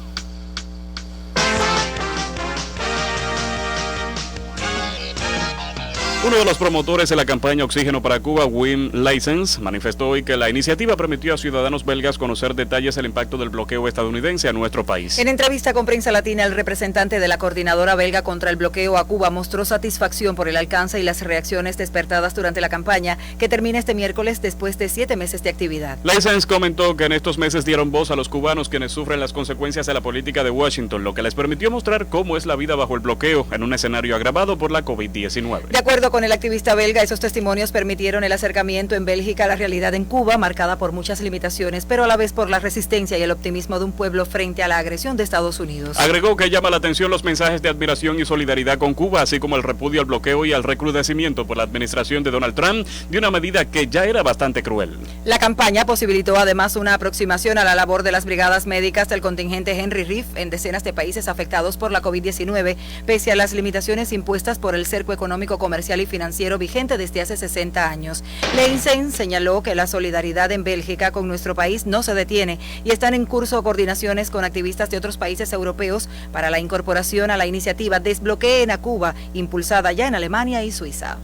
Uno de los promotores de la campaña Oxígeno para Cuba, Wim License, manifestó hoy que la iniciativa permitió a ciudadanos belgas conocer detalles del impacto del bloqueo estadounidense a nuestro país. En entrevista con Prensa Latina, el representante de la coordinadora belga contra el bloqueo a Cuba mostró satisfacción por el alcance y las reacciones despertadas durante la campaña, que termina este miércoles después de 7 meses de actividad. License comentó que en estos meses dieron voz a los cubanos quienes sufren las consecuencias de la política de Washington, lo que les permitió mostrar cómo es la vida bajo el bloqueo en un escenario agravado por la COVID-19. De acuerdo con el activista belga, esos testimonios permitieron el acercamiento en Bélgica a la realidad en Cuba, marcada por muchas limitaciones, pero a la vez por la resistencia y el optimismo de un pueblo frente a la agresión de Estados Unidos. Agregó que llama la atención los mensajes de admiración y solidaridad con Cuba, así como el repudio al bloqueo y al recrudecimiento por la administración de Donald Trump de una medida que ya era bastante cruel. La campaña posibilitó además una aproximación a la labor de las brigadas médicas del contingente Henry Reef en decenas de países afectados por la COVID-19, pese a las limitaciones impuestas por el cerco económico, comercial y financiero vigente desde hace 60 años. Leisen señaló que la solidaridad en Bélgica con nuestro país no se detiene y están en curso coordinaciones con activistas de otros países europeos para la incorporación a la iniciativa Desbloqueen a Cuba, impulsada ya en Alemania y Suiza.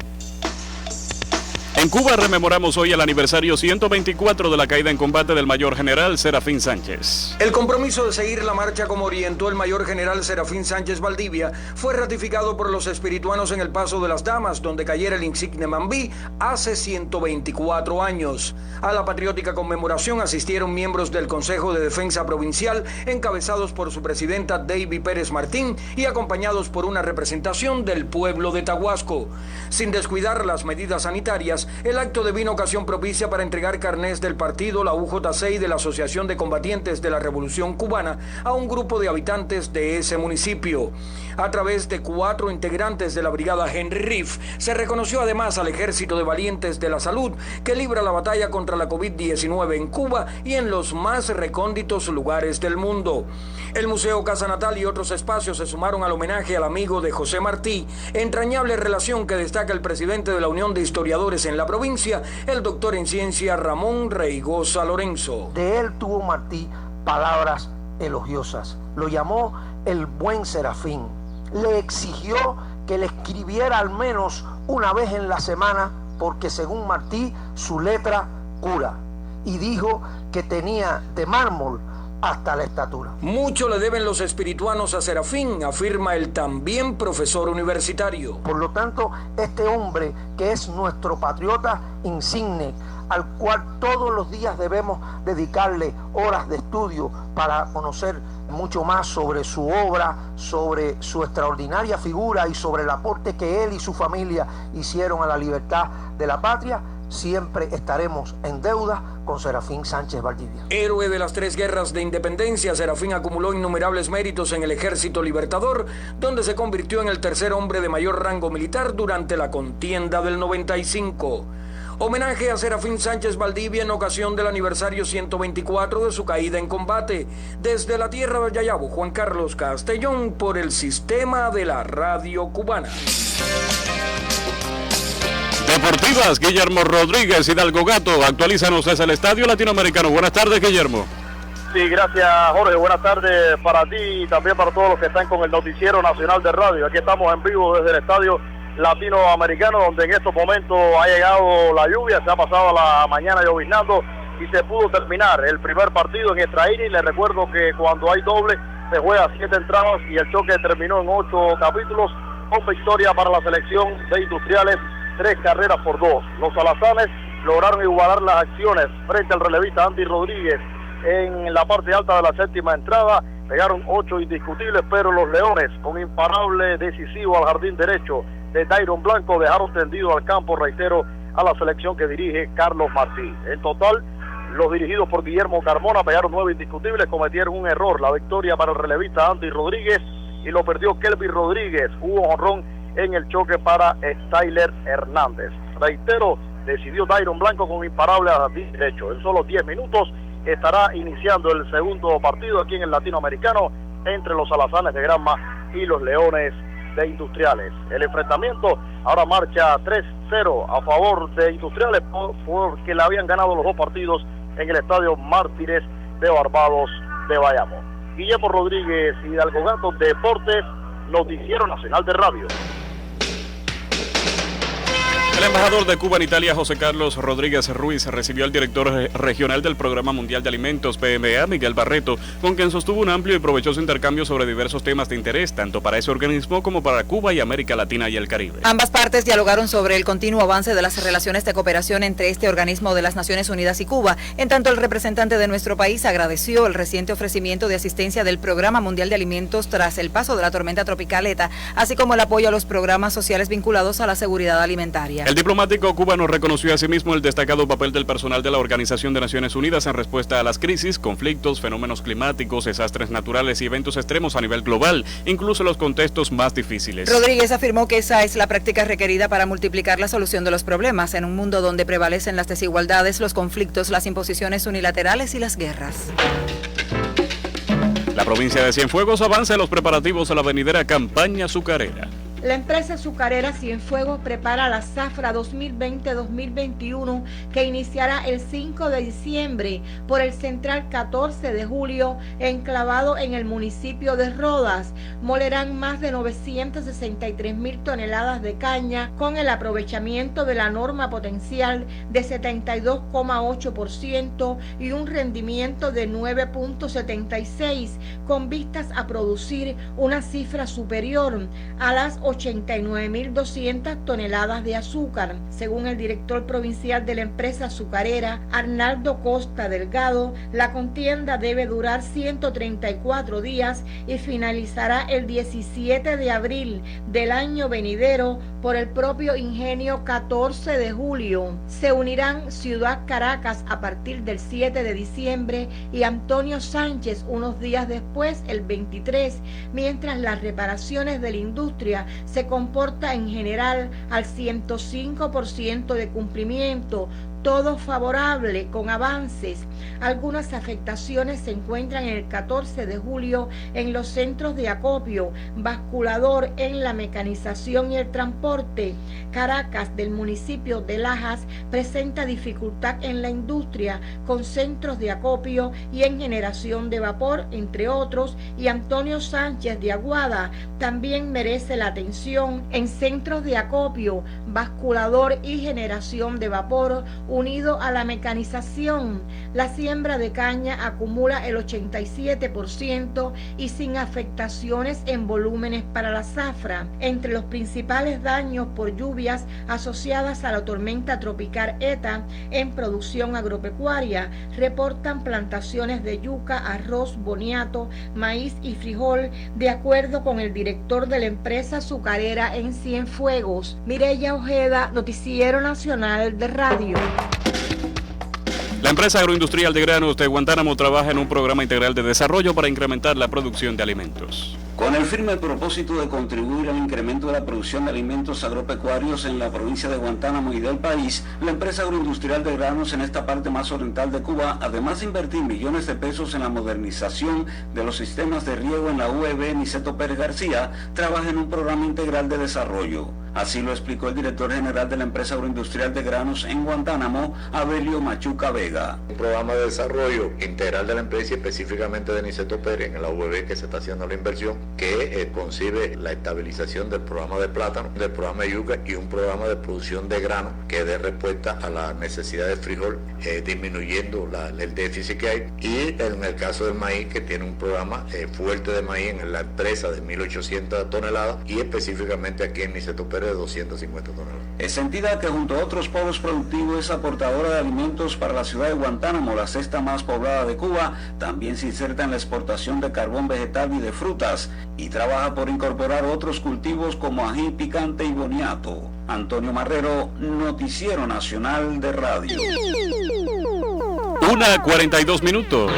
En Cuba rememoramos hoy el aniversario 124 de la caída en combate del mayor general Serafín Sánchez. El compromiso de seguir la marcha como orientó el mayor general Serafín Sánchez Valdivia fue ratificado por los espirituanos en el Paso de las Damas, donde cayera el insigne Mambí hace 124 años. A la patriótica conmemoración asistieron miembros del Consejo de Defensa Provincial, encabezados por su presidenta David Pérez Martín y acompañados por una representación del pueblo de Tahuasco. Sin descuidar las medidas sanitarias, el acto devino ocasión propicia para entregar carnés del partido, la UJC y de la Asociación de Combatientes de la Revolución Cubana a un grupo de habitantes de ese municipio. A través de 4 integrantes de la brigada Henry Riff, se reconoció además al Ejército de Valientes de la Salud que libra la batalla contra la COVID-19 en Cuba y en los más recónditos lugares del mundo. El Museo Casa Natal y otros espacios se sumaron al homenaje al amigo de José Martí, entrañable relación que destaca el presidente de la Unión de Historiadores en la provincia, el doctor en ciencia Ramón Reigosa Lorenzo. De él tuvo Martí palabras elogiosas. Lo llamó el buen Serafín. Le exigió que le escribiera al menos una vez en la semana, porque según Martí, su letra cura. Y dijo que tenía de mármol hasta la estatura. Mucho le deben los espirituanos a Serafín, afirma el también profesor universitario. Por lo tanto, este hombre que es nuestro patriota insigne, al cual todos los días debemos dedicarle horas de estudio para conocer mucho más sobre su obra, sobre su extraordinaria figura y sobre el aporte que él y su familia hicieron a la libertad de la patria, siempre estaremos en deuda con Serafín Sánchez Valdivia. Héroe de las 3 guerras de independencia, Serafín acumuló innumerables méritos en el Ejército Libertador, donde se convirtió en el tercer hombre de mayor rango militar durante la contienda del 95. Homenaje a Serafín Sánchez Valdivia en ocasión del aniversario 124 de su caída en combate. Desde la tierra de Yayabo, Juan Carlos Castellón, por el Sistema de la Radio Cubana. Deportivas, Guillermo Rodríguez, Hidalgo Gato, actualízanos desde el Estadio Latinoamericano. Buenas tardes, Guillermo. Sí, gracias, Jorge. Buenas tardes para ti y también para todos los que están con el Noticiero Nacional de Radio. Aquí estamos en vivo desde el Estadio Latinoamericano, donde en estos momentos ha llegado la lluvia, se ha pasado la mañana lloviznando y se pudo terminar el primer partido en extra inning. Les recuerdo que cuando hay doble se juega 7 entradas y el choque terminó en 8 capítulos con victoria para la selección de Industriales, 3 carreras por 2. Los alazanes lograron igualar las acciones frente al relevista Andy Rodríguez en la parte alta de la 7ª entrada. Pegaron 8 indiscutibles, pero los Leones, con imparable decisivo al jardín derecho de Dairon Blanco, dejaron tendido al campo, reitero, a la selección que dirige Carlos Martí. En total, los dirigidos por Guillermo Carmona pegaron 9 indiscutibles, cometieron un error, la victoria para el relevista Andy Rodríguez, y lo perdió Kelvin Rodríguez. Hubo jonrón en el choque para Styler Hernández. Reitero, decidió Dairon Blanco con imparable al jardín derecho. En solo 10 minutos estará iniciando el segundo partido aquí en el Latinoamericano entre los Alazanes de Granma y los Leones de Industriales. El enfrentamiento ahora marcha 3-0 a favor de Industriales porque le habían ganado los 2 partidos en el Estadio Mártires de Barbados de Bayamo. Guillermo Rodríguez, Hidalgo Gato, Deportes, Noticiero Nacional de Radio. El embajador de Cuba en Italia, José Carlos Rodríguez Ruiz, recibió al director regional del Programa Mundial de Alimentos, PMA, Miguel Barreto, con quien sostuvo un amplio y provechoso intercambio sobre diversos temas de interés, tanto para ese organismo como para Cuba y América Latina y el Caribe. Ambas partes dialogaron sobre el continuo avance de las relaciones de cooperación entre este organismo de las Naciones Unidas y Cuba. En tanto, el representante de nuestro país agradeció el reciente ofrecimiento de asistencia del Programa Mundial de Alimentos tras el paso de la tormenta tropical ETA, así como el apoyo a los programas sociales vinculados a la seguridad alimentaria. El diplomático cubano reconoció asimismo el destacado papel del personal de la Organización de Naciones Unidas en respuesta a las crisis, conflictos, fenómenos climáticos, desastres naturales y eventos extremos a nivel global, incluso en los contextos más difíciles. Rodríguez afirmó que esa es la práctica requerida para multiplicar la solución de los problemas en un mundo donde prevalecen las desigualdades, los conflictos, las imposiciones unilaterales y las guerras. La provincia de Cienfuegos avanza en los preparativos a la venidera campaña azucarera. La empresa azucarera Cienfuegos prepara la zafra 2020-2021 que iniciará el 5 de diciembre por el Central 14 de julio, enclavado en el municipio de Rodas. Molerán más de 963.000 toneladas de caña con el aprovechamiento de la norma potencial de 72,8% y un rendimiento de 9,76, con vistas a producir una cifra superior a las 89.200 toneladas de azúcar. Según el director provincial de la empresa azucarera, Arnaldo Costa Delgado, la contienda debe durar 134 días y finalizará el 17 de abril del año venidero por el propio ingenio 14 de julio. Se unirán Ciudad Caracas a partir del 7 de diciembre y Antonio Sánchez unos días después, el 23, mientras las reparaciones de la industria se comporta en general al 105% de cumplimiento, todo favorable con avances. Algunas afectaciones se encuentran en el 14 de julio en los centros de acopio, basculador en la mecanización y el transporte. Caracas, del municipio de Lajas, presenta dificultad en la industria con centros de acopio y en generación de vapor, entre otros, y Antonio Sánchez de Aguada también merece la atención en centros de acopio, basculador y generación de vapor, unido a la mecanización. La siembra de caña acumula el 87% y sin afectaciones en volúmenes para la zafra. Entre los principales daños por lluvias asociadas a la tormenta tropical ETA en producción agropecuaria, reportan plantaciones de yuca, arroz, boniato, maíz y frijol, de acuerdo con el director de la empresa azucarera en Cienfuegos. Mireya Ojeda, Noticiero Nacional de Radio. La empresa agroindustrial de granos de Guantánamo trabaja en un programa integral de desarrollo para incrementar la producción de alimentos. Con el firme propósito de contribuir al incremento de la producción de alimentos agropecuarios en la provincia de Guantánamo y del país, la empresa agroindustrial de granos en esta parte más oriental de Cuba, además de invertir millones de pesos en la modernización de los sistemas de riego en la UEB Niceto Pérez García, trabaja en un programa integral de desarrollo. Así lo explicó el director general de la empresa agroindustrial de granos en Guantánamo, Abelio Machuca Vega. Un programa de desarrollo integral de la empresa y específicamente de Niceto Pérez en la UEB que se está haciendo la inversión, que concibe la estabilización del programa de plátano, del programa de yuca y un programa de producción de grano que dé respuesta a la necesidad de frijol, disminuyendo el déficit que hay. Y en el caso del maíz, que tiene un programa fuerte de maíz en la empresa de 1.800 toneladas y específicamente aquí en Niceto Pérez de 250 toneladas. Esa entidad, que junto a otros polos productivos es aportadora de alimentos para la ciudad de Guantánamo, la sexta más poblada de Cuba, también se inserta en la exportación de carbón vegetal y de frutas y trabaja por incorporar otros cultivos como ají, picante y boniato. Antonio Marrero, Noticiero Nacional de Radio. 1:42.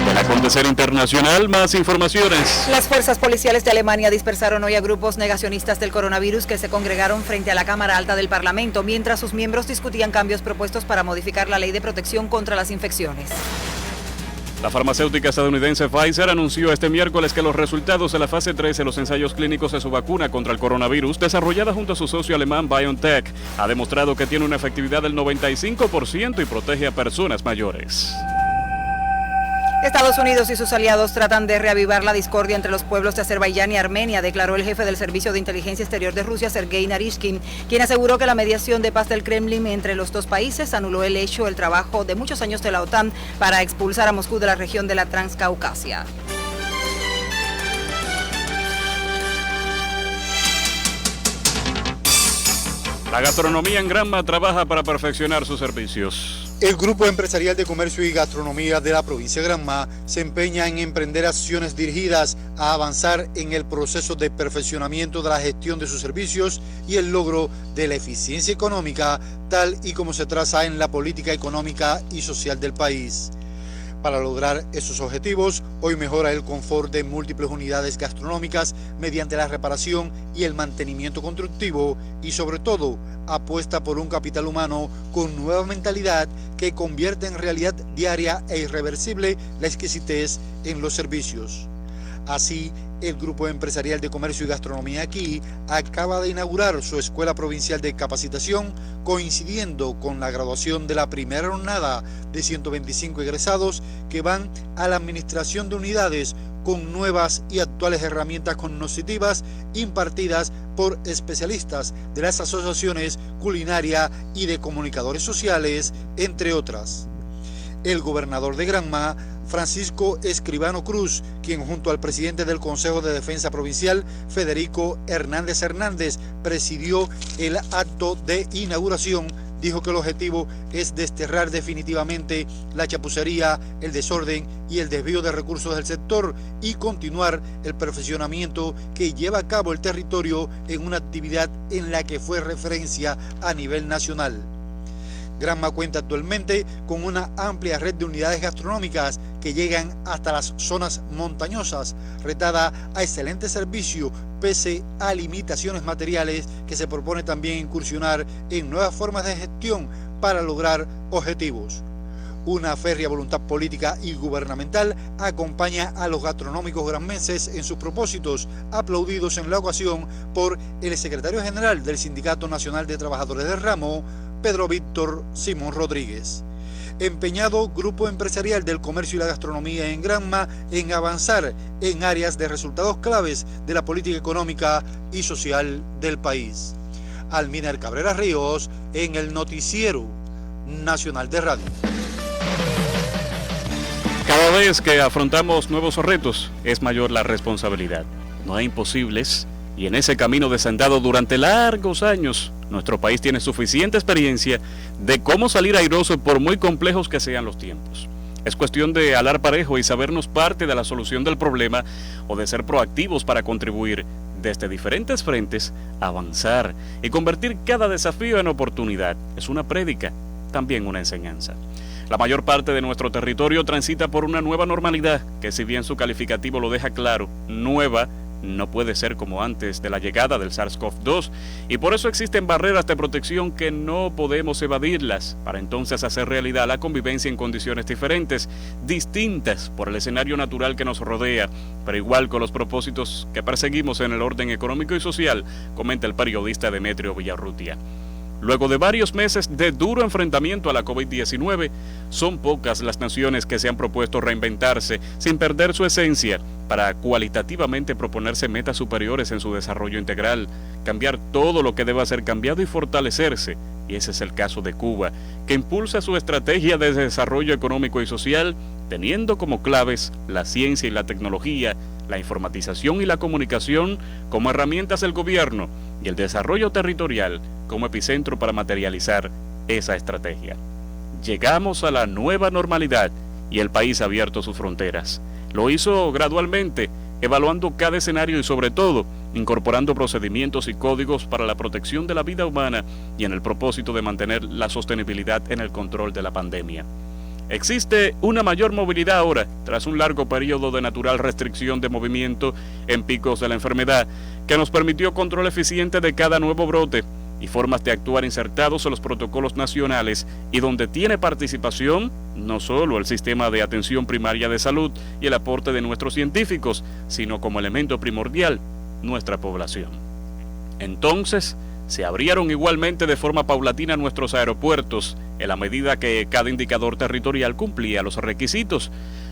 Del acontecer internacional, más informaciones. Las fuerzas policiales de Alemania dispersaron hoy a grupos negacionistas del coronavirus que se congregaron frente a la Cámara Alta del Parlamento, mientras sus miembros discutían cambios propuestos para modificar la ley de protección contra las infecciones. La farmacéutica estadounidense Pfizer anunció este miércoles que los resultados de la fase 3 de los ensayos clínicos de su vacuna contra el coronavirus, desarrollada junto a su socio alemán BioNTech, ha demostrado que tiene una efectividad del 95% y protege a personas mayores. Estados Unidos y sus aliados tratan de reavivar la discordia entre los pueblos de Azerbaiyán y Armenia, declaró el jefe del Servicio de Inteligencia Exterior de Rusia, Sergei Narishkin, quien aseguró que la mediación de paz del Kremlin entre los dos países anuló el trabajo de muchos años de la OTAN para expulsar a Moscú de la región de la Transcaucasia. La gastronomía en Granma trabaja para perfeccionar sus servicios. El Grupo Empresarial de Comercio y Gastronomía de la provincia de Granma se empeña en emprender acciones dirigidas a avanzar en el proceso de perfeccionamiento de la gestión de sus servicios y el logro de la eficiencia económica, tal y como se traza en la política económica y social del país. Para lograr esos objetivos, hoy mejora el confort de múltiples unidades gastronómicas mediante la reparación y el mantenimiento constructivo y, sobre todo, apuesta por un capital humano con nueva mentalidad que convierte en realidad diaria e irreversible la exquisitez en los servicios. Así, el Grupo Empresarial de Comercio y Gastronomía aquí acaba de inaugurar su Escuela Provincial de Capacitación, coincidiendo con la graduación de la primera jornada de 125 egresados que van a la administración de unidades con nuevas y actuales herramientas cognitivas impartidas por especialistas de las asociaciones culinaria y de comunicadores sociales, entre otras. El gobernador de Granma, Francisco Escribano Cruz, quien junto al presidente del Consejo de Defensa Provincial, Federico Hernández, presidió el acto de inauguración, dijo que el objetivo es desterrar definitivamente la chapucería, el desorden y el desvío de recursos del sector y continuar el perfeccionamiento que lleva a cabo el territorio en una actividad en la que fue referencia a nivel nacional. Granma cuenta actualmente con una amplia red de unidades gastronómicas que llegan hasta las zonas montañosas, retada a excelente servicio pese a limitaciones materiales, que se propone también incursionar en nuevas formas de gestión para lograr objetivos. Una férrea voluntad política y gubernamental acompaña a los gastronómicos granmenses en sus propósitos, aplaudidos en la ocasión por el secretario general del Sindicato Nacional de Trabajadores del Ramo, Pedro Víctor Simón Rodríguez. Empeñado Grupo Empresarial del Comercio y la Gastronomía en Granma en avanzar en áreas de resultados claves de la política económica y social del país. Alminer Cabrera Ríos en el Noticiero Nacional de Radio. Cada vez que afrontamos nuevos retos es mayor la responsabilidad. No hay imposibles y en ese camino desandado durante largos años, nuestro país tiene suficiente experiencia de cómo salir airoso por muy complejos que sean los tiempos. Es cuestión de alar parejo y sabernos parte de la solución del problema o de ser proactivos para contribuir desde diferentes frentes, avanzar y convertir cada desafío en oportunidad. Es una prédica, también una enseñanza. La mayor parte de nuestro territorio transita por una nueva normalidad que, si bien su calificativo lo deja claro, nueva, no puede ser como antes de la llegada del SARS-CoV-2 y por eso existen barreras de protección que no podemos evadirlas para entonces hacer realidad la convivencia en condiciones diferentes, distintas por el escenario natural que nos rodea, pero igual con los propósitos que perseguimos en el orden económico y social, comenta el periodista Demetrio Villarrutia. Luego de varios meses de duro enfrentamiento a la COVID-19, son pocas las naciones que se han propuesto reinventarse sin perder su esencia para cualitativamente proponerse metas superiores en su desarrollo integral, cambiar todo lo que deba ser cambiado y fortalecerse. Y ese es el caso de Cuba, que impulsa su estrategia de desarrollo económico y social, teniendo como claves la ciencia y la tecnología, la informatización y la comunicación como herramientas del gobierno y el desarrollo territorial como epicentro para materializar esa estrategia. Llegamos a la nueva normalidad y el país ha abierto sus fronteras. Lo hizo gradualmente, evaluando cada escenario y sobre todo incorporando procedimientos y códigos para la protección de la vida humana y en el propósito de mantener la sostenibilidad en el control de la pandemia. Existe una mayor movilidad ahora, tras un largo periodo de natural restricción de movimiento en picos de la enfermedad, que nos permitió control eficiente de cada nuevo brote y formas de actuar insertados en los protocolos nacionales y donde tiene participación no solo el sistema de atención primaria de salud y el aporte de nuestros científicos, sino como elemento primordial, nuestra población. Entonces, se abrieron igualmente de forma paulatina nuestros aeropuertos, en la medida que cada indicador territorial cumplía los requisitos,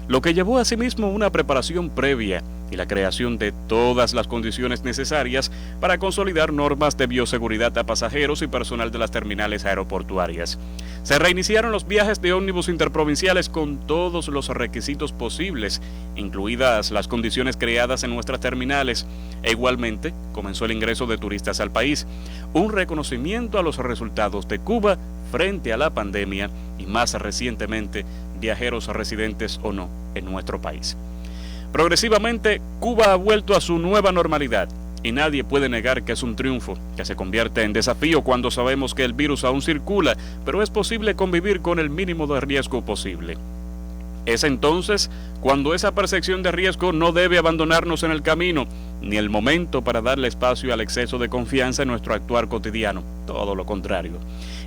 lo que llevó asimismo una preparación previa y la creación de todas las condiciones necesarias para consolidar normas de bioseguridad a pasajeros y personal de las terminales aeroportuarias. Se reiniciaron los viajes de ómnibus interprovinciales con todos los requisitos posibles, incluidas las condiciones creadas en nuestras terminales, e igualmente comenzó el ingreso de turistas al país, un reconocimiento a los resultados de Cuba frente a la pandemia y más recientemente viajeros residentes o no en nuestro país. Progresivamente, Cuba ha vuelto a su nueva normalidad y nadie puede negar que es un triunfo, que se convierte en desafío cuando sabemos que el virus aún circula, pero es posible convivir con el mínimo de riesgo posible. Es entonces cuando esa percepción de riesgo no debe abandonarnos en el camino, ni el momento para darle espacio al exceso de confianza en nuestro actuar cotidiano. Todo lo contrario.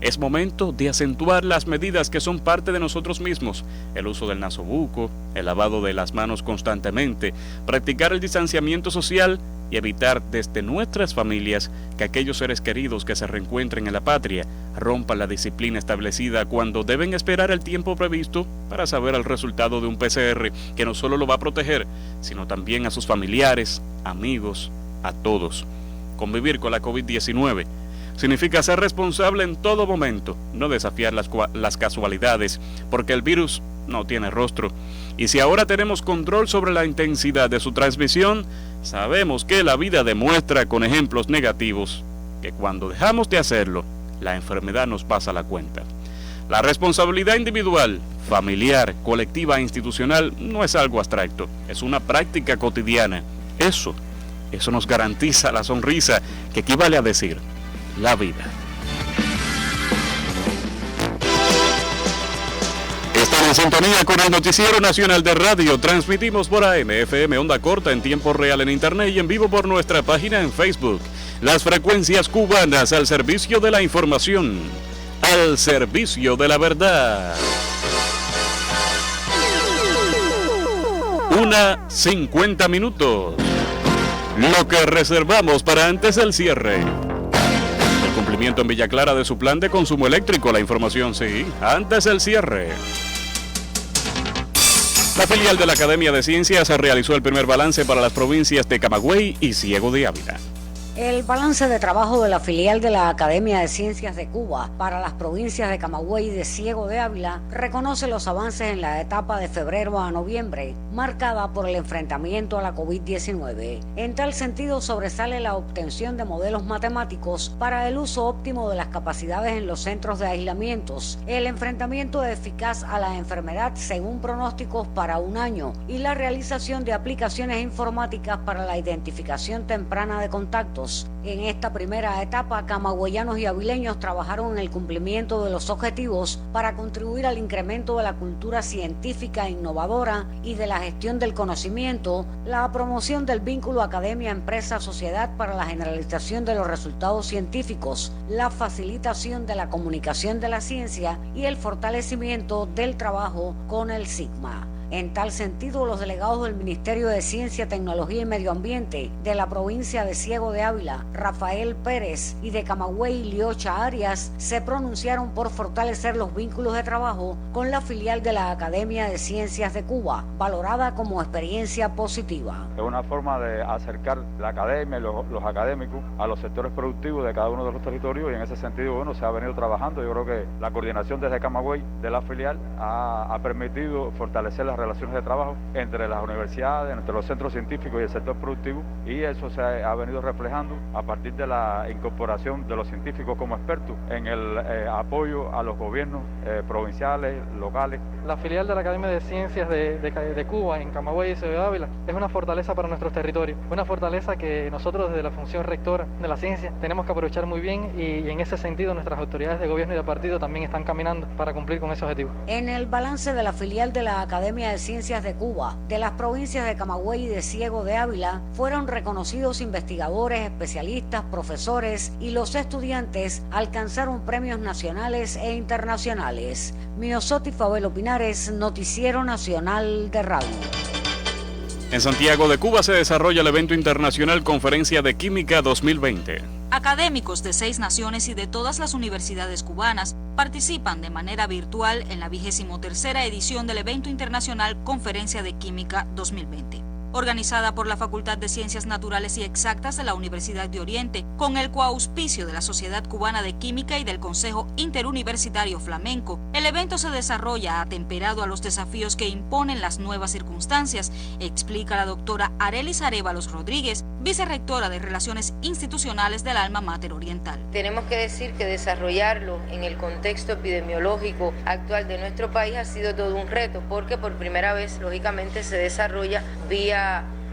Es momento de acentuar las medidas que son parte de nosotros mismos. El uso del nasobuco, el lavado de las manos constantemente, practicar el distanciamiento social y evitar desde nuestras familias que aquellos seres queridos que se reencuentren en la patria rompan la disciplina establecida cuando deben esperar el tiempo previsto para saber el resultado de un PCR que no solo lo va a proteger, sino también a sus familiares, amigos, a todos. Convivir con la COVID-19 significa ser responsable en todo momento, no desafiar las casualidades, porque el virus no tiene rostro. Y si ahora tenemos control sobre la intensidad de su transmisión, sabemos que la vida demuestra con ejemplos negativos que cuando dejamos de hacerlo, la enfermedad nos pasa la cuenta. La responsabilidad individual, familiar, colectiva e institucional no es algo abstracto, es una práctica cotidiana. Eso nos garantiza la sonrisa, que equivale a decir la vida. Están en sintonía con el Noticiero Nacional de Radio. Transmitimos por AM, FM, onda corta, en tiempo real en Internet y en vivo por nuestra página en Facebook. Las frecuencias cubanas al servicio de la información, al servicio de la verdad. 1:50 minutos. Lo que reservamos para antes del cierre. El cumplimiento en Villa Clara de su plan de consumo eléctrico. La información, sí, antes del cierre. La filial de la Academia de Ciencias realizó el primer balance para las provincias de Camagüey y Ciego de Ávila. El balance de trabajo de la filial de la Academia de Ciencias de Cuba para las provincias de Camagüey y de Ciego de Ávila reconoce los avances en la etapa de febrero a noviembre, marcada por el enfrentamiento a la COVID-19. En tal sentido, sobresale la obtención de modelos matemáticos para el uso óptimo de las capacidades en los centros de aislamientos, el enfrentamiento eficaz a la enfermedad según pronósticos para un año y la realización de aplicaciones informáticas para la identificación temprana de contactos. En esta primera etapa, camagüeyanos y avileños trabajaron en el cumplimiento de los objetivos para contribuir al incremento de la cultura científica innovadora y de la gestión del conocimiento, la promoción del vínculo academia-empresa-sociedad para la generalización de los resultados científicos, la facilitación de la comunicación de la ciencia y el fortalecimiento del trabajo con el SIGMA. En tal sentido, los delegados del Ministerio de Ciencia, Tecnología y Medio Ambiente de la provincia de Ciego de Ávila, Rafael Pérez, y de Camagüey, Liocha Arias, se pronunciaron por fortalecer los vínculos de trabajo con la filial de la Academia de Ciencias de Cuba, valorada como experiencia positiva. Es una forma de acercar la academia y los académicos a los sectores productivos de cada uno de los territorios, y en ese sentido, bueno, se ha venido trabajando. Yo creo que la coordinación desde Camagüey de la filial ha permitido fortalecer las relaciones de trabajo entre las universidades, entre los centros científicos y el sector productivo, y eso se ha venido reflejando a partir de la incorporación de los científicos como expertos en el apoyo a los gobiernos provinciales, locales. La filial de la Academia de Ciencias de Cuba en Camagüey y Ciego de Ávila es una fortaleza para nuestros territorios, una fortaleza que nosotros desde la función rectora de la ciencia tenemos que aprovechar muy bien, y en ese sentido nuestras autoridades de gobierno y de partido también están caminando para cumplir con ese objetivo. En el balance de la filial de la Academia de Ciencias de Cuba, de las provincias de Camagüey y de Ciego de Ávila, fueron reconocidos investigadores, especialistas, profesores y los estudiantes alcanzaron premios nacionales e internacionales. Miosotti Fabelo Pinares, Noticiero Nacional de Radio. En Santiago de Cuba se desarrolla el evento internacional Conferencia de Química 2020. Académicos de 6 naciones y de todas las universidades cubanas participan de manera virtual en la 23ª edición del evento internacional Conferencia de Química 2020. Organizada por la Facultad de Ciencias Naturales y Exactas de la Universidad de Oriente, con el coauspicio de la Sociedad Cubana de Química y del Consejo Interuniversitario Flamenco, el evento se desarrolla atemperado a los desafíos que imponen las nuevas circunstancias, explica la doctora Arelis Arévalos Rodríguez, vicerrectora de Relaciones Institucionales del Alma Mater Oriental. Tenemos que decir que desarrollarlo en el contexto epidemiológico actual de nuestro país ha sido todo un reto, porque por primera vez, lógicamente, se desarrolla vía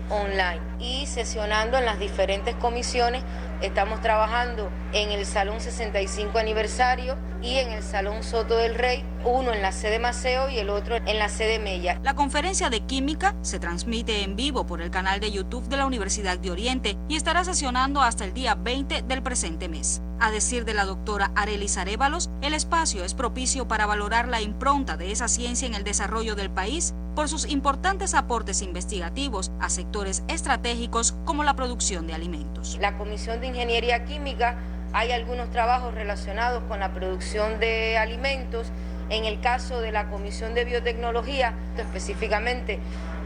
online y sesionando en las diferentes comisiones. Estamos trabajando en el Salón 65 aniversario y en el Salón Soto del Rey uno en la sede Maceo y el otro en la sede Mella. La conferencia de química se transmite en vivo por el canal de YouTube de la Universidad de Oriente y estará sesionando hasta el día 20 del presente mes. A decir de la doctora Arelis Arévalos, el espacio es propicio para valorar la impronta de esa ciencia en el desarrollo del país por sus importantes aportes investigativos a sectores estratégicos como la producción de alimentos. La Comisión de Ingeniería Química, hay algunos trabajos relacionados con la producción de alimentos. En el caso de la Comisión de Biotecnología, específicamente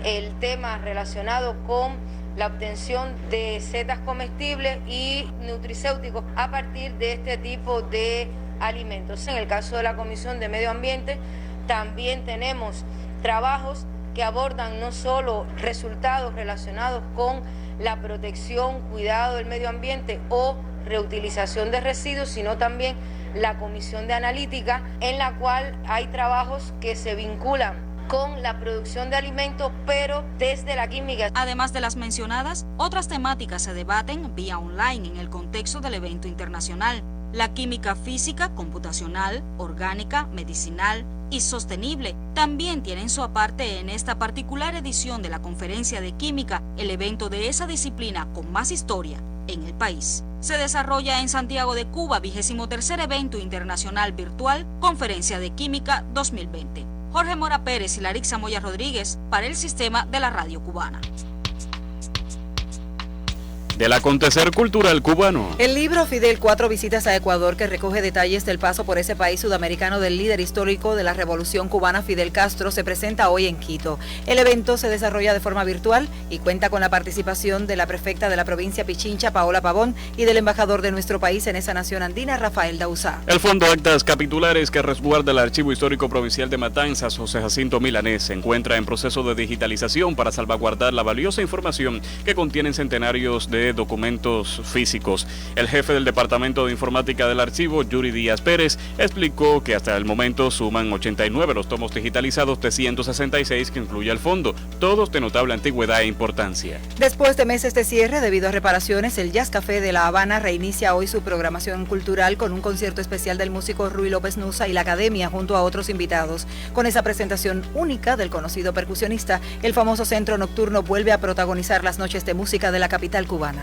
el tema relacionado con la obtención de setas comestibles y nutricéuticos a partir de este tipo de alimentos. En el caso de la Comisión de Medio Ambiente, también tenemos trabajos que abordan no solo resultados relacionados con la protección, cuidado del medio ambiente o reutilización de residuos, sino también la Comisión de Analítica, en la cual hay trabajos que se vinculan con la producción de alimentos, pero desde la química. Además de las mencionadas, otras temáticas se debaten vía online en el contexto del evento internacional. La química física, computacional, orgánica, medicinal y sostenible también tienen su aparte en esta particular edición de la Conferencia de Química, el evento de esa disciplina con más historia en el país. Se desarrolla en Santiago de Cuba, 23º evento internacional virtual, Conferencia de Química 2020. Jorge Mora Pérez y Larixa Moya Rodríguez para el Sistema de la Radio Cubana. Del acontecer cultural cubano. El libro Fidel, 4 visitas a Ecuador, que recoge detalles del paso por ese país sudamericano del líder histórico de la Revolución Cubana, Fidel Castro, se presenta hoy en Quito. El evento se desarrolla de forma virtual y cuenta con la participación de la prefecta de la provincia Pichincha, Paola Pavón, y del embajador de nuestro país en esa nación andina, Rafael Dauzá. El Fondo Actas Capitulares que resguarda el Archivo Histórico Provincial de Matanzas, José Jacinto Milanés, se encuentra en proceso de digitalización para salvaguardar la valiosa información que contienen centenarios de documentos físicos. El jefe del Departamento de Informática del Archivo, Yuri Díaz Pérez, explicó que hasta el momento suman 89 los tomos digitalizados de 166 que incluye el fondo, todos de notable antigüedad e importancia. Después de meses de cierre debido a reparaciones, el Jazz Café de La Habana reinicia hoy su programación cultural con un concierto especial del músico Ruy López Nusa y la Academia junto a otros invitados. Con esa presentación única del conocido percusionista, el famoso centro nocturno vuelve a protagonizar las noches de música de la capital cubana.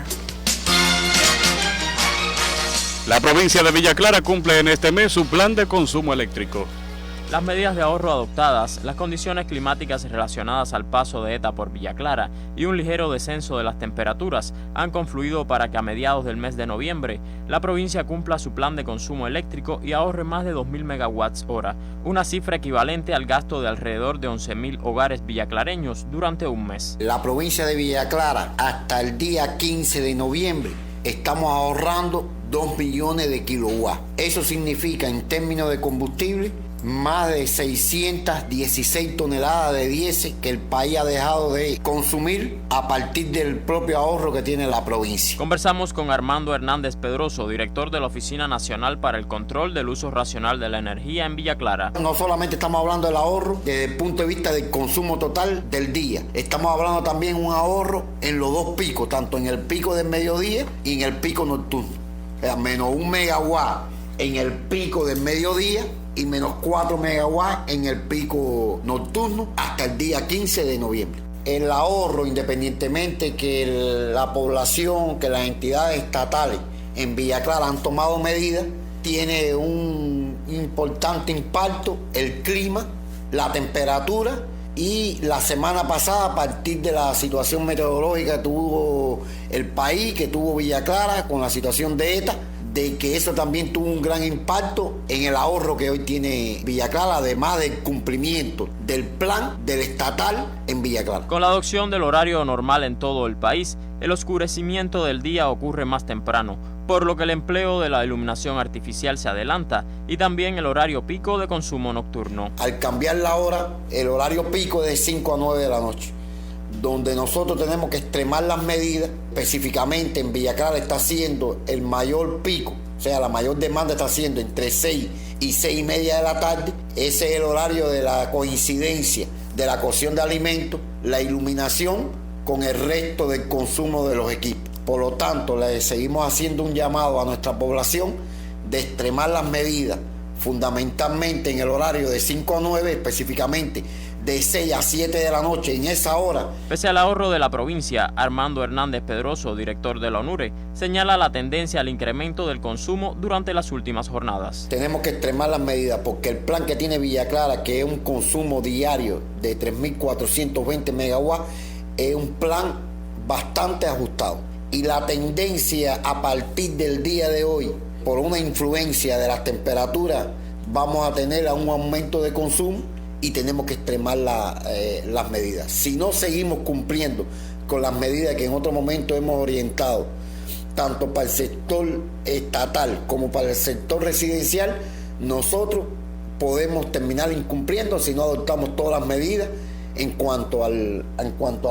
La provincia de Villa Clara cumple en este mes su plan de consumo eléctrico. Las medidas de ahorro adoptadas, las condiciones climáticas relacionadas al paso de ETA por Villa Clara y un ligero descenso de las temperaturas han confluido para que a mediados del mes de noviembre la provincia cumpla su plan de consumo eléctrico y ahorre más de 2.000 megawatts hora, una cifra equivalente al gasto de alrededor de 11.000 hogares villaclareños durante un mes. La provincia de Villa Clara hasta el día 15 de noviembre estamos ahorrando 2 millones de kilowatts. Eso significa en términos de combustible más de 616 toneladas de diésel que el país ha dejado de consumir a partir del propio ahorro que tiene la provincia. Conversamos con Armando Hernández Pedroso, director de la Oficina Nacional para el Control del Uso Racional de la Energía en Villa Clara. No solamente estamos hablando del ahorro desde el punto de vista del consumo total del día, estamos hablando también de un ahorro en los dos picos, tanto en el pico del mediodía y en el pico nocturno. O sea, menos 1 megawatt en el pico del mediodía y menos 4 megawatts en el pico nocturno hasta el día 15 de noviembre. El ahorro, independientemente que la población, que las entidades estatales en Villa Clara han tomado medidas, tiene un importante impacto el clima, la temperatura y la semana pasada, a partir de la situación meteorológica que tuvo el país, que tuvo Villa Clara con la situación de ETA, de que eso también tuvo un gran impacto en el ahorro que hoy tiene Villa Clara, además del cumplimiento del plan del estatal en Villa Clara. Con la adopción del horario normal en todo el país, el oscurecimiento del día ocurre más temprano, por lo que el empleo de la iluminación artificial se adelanta y también el horario pico de consumo nocturno. Al cambiar la hora, el horario pico es de 5 a 9 de la noche, donde nosotros tenemos que extremar las medidas. Específicamente en Villa Clara está siendo el mayor pico, o sea, la mayor demanda está siendo entre 6 y 6 y media de la tarde. Ese es el horario de la coincidencia de la cocción de alimentos, la iluminación con el resto del consumo de los equipos. Por lo tanto, le seguimos haciendo un llamado a nuestra población de extremar las medidas fundamentalmente en el horario de 5 a 9, específicamente de 6 a 7 de la noche, en esa hora. Pese al ahorro de la provincia, Armando Hernández Pedroso, director de la ONURE, señala la tendencia al incremento del consumo durante las últimas jornadas. Tenemos que extremar las medidas porque el plan que tiene Villa Clara, que es un consumo diario de 3.420 megawatts, es un plan bastante ajustado. Y la tendencia a partir del día de hoy, por una influencia de las temperaturas, vamos a tener un aumento de consumo y tenemos que extremar las medidas. Si no seguimos cumpliendo con las medidas que en otro momento hemos orientado, tanto para el sector estatal como para el sector residencial, nosotros podemos terminar incumpliendo si no adoptamos todas las medidas en cuanto al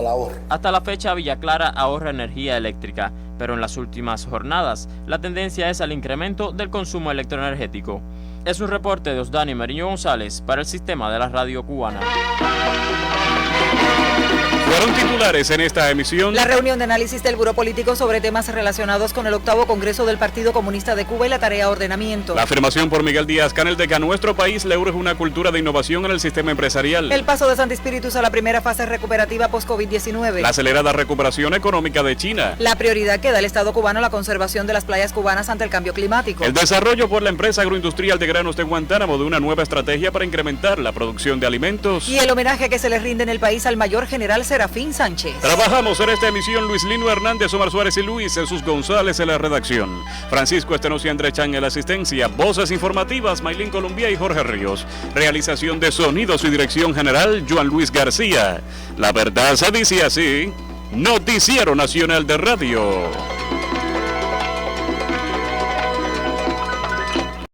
ahorro. Hasta la fecha, Villa Clara ahorra energía eléctrica, pero en las últimas jornadas la tendencia es al incremento del consumo electroenergético. Es un reporte de Osdani Mariño González para el Sistema de la Radio Cubana. Fueron titulares en esta emisión. La reunión de análisis del Buró Político sobre temas relacionados con el 8º Congreso del Partido Comunista de Cuba y la tarea ordenamiento. La afirmación por Miguel Díaz Canel de que a nuestro país le urge una cultura de innovación en el sistema empresarial. El paso de Santi Espíritus a la primera fase recuperativa post-COVID-19. La acelerada recuperación económica de China. La prioridad que da el Estado cubano a la conservación de las playas cubanas ante el cambio climático. El desarrollo por la empresa agroindustrial de granos de Guantánamo de una nueva estrategia para incrementar la producción de alimentos. Y el homenaje que se le rinde en el país al mayor general Serafín Sánchez. Trabajamos en esta emisión Luis Lino Hernández, Omar Suárez y Luis Jesús González en la redacción. Francisco Estenosi y André Chan en la asistencia. Voces informativas, Maylin Colombia y Jorge Ríos. Realización de sonidos y dirección general, Joan Luis García. La verdad se dice así. Noticiero Nacional de Radio.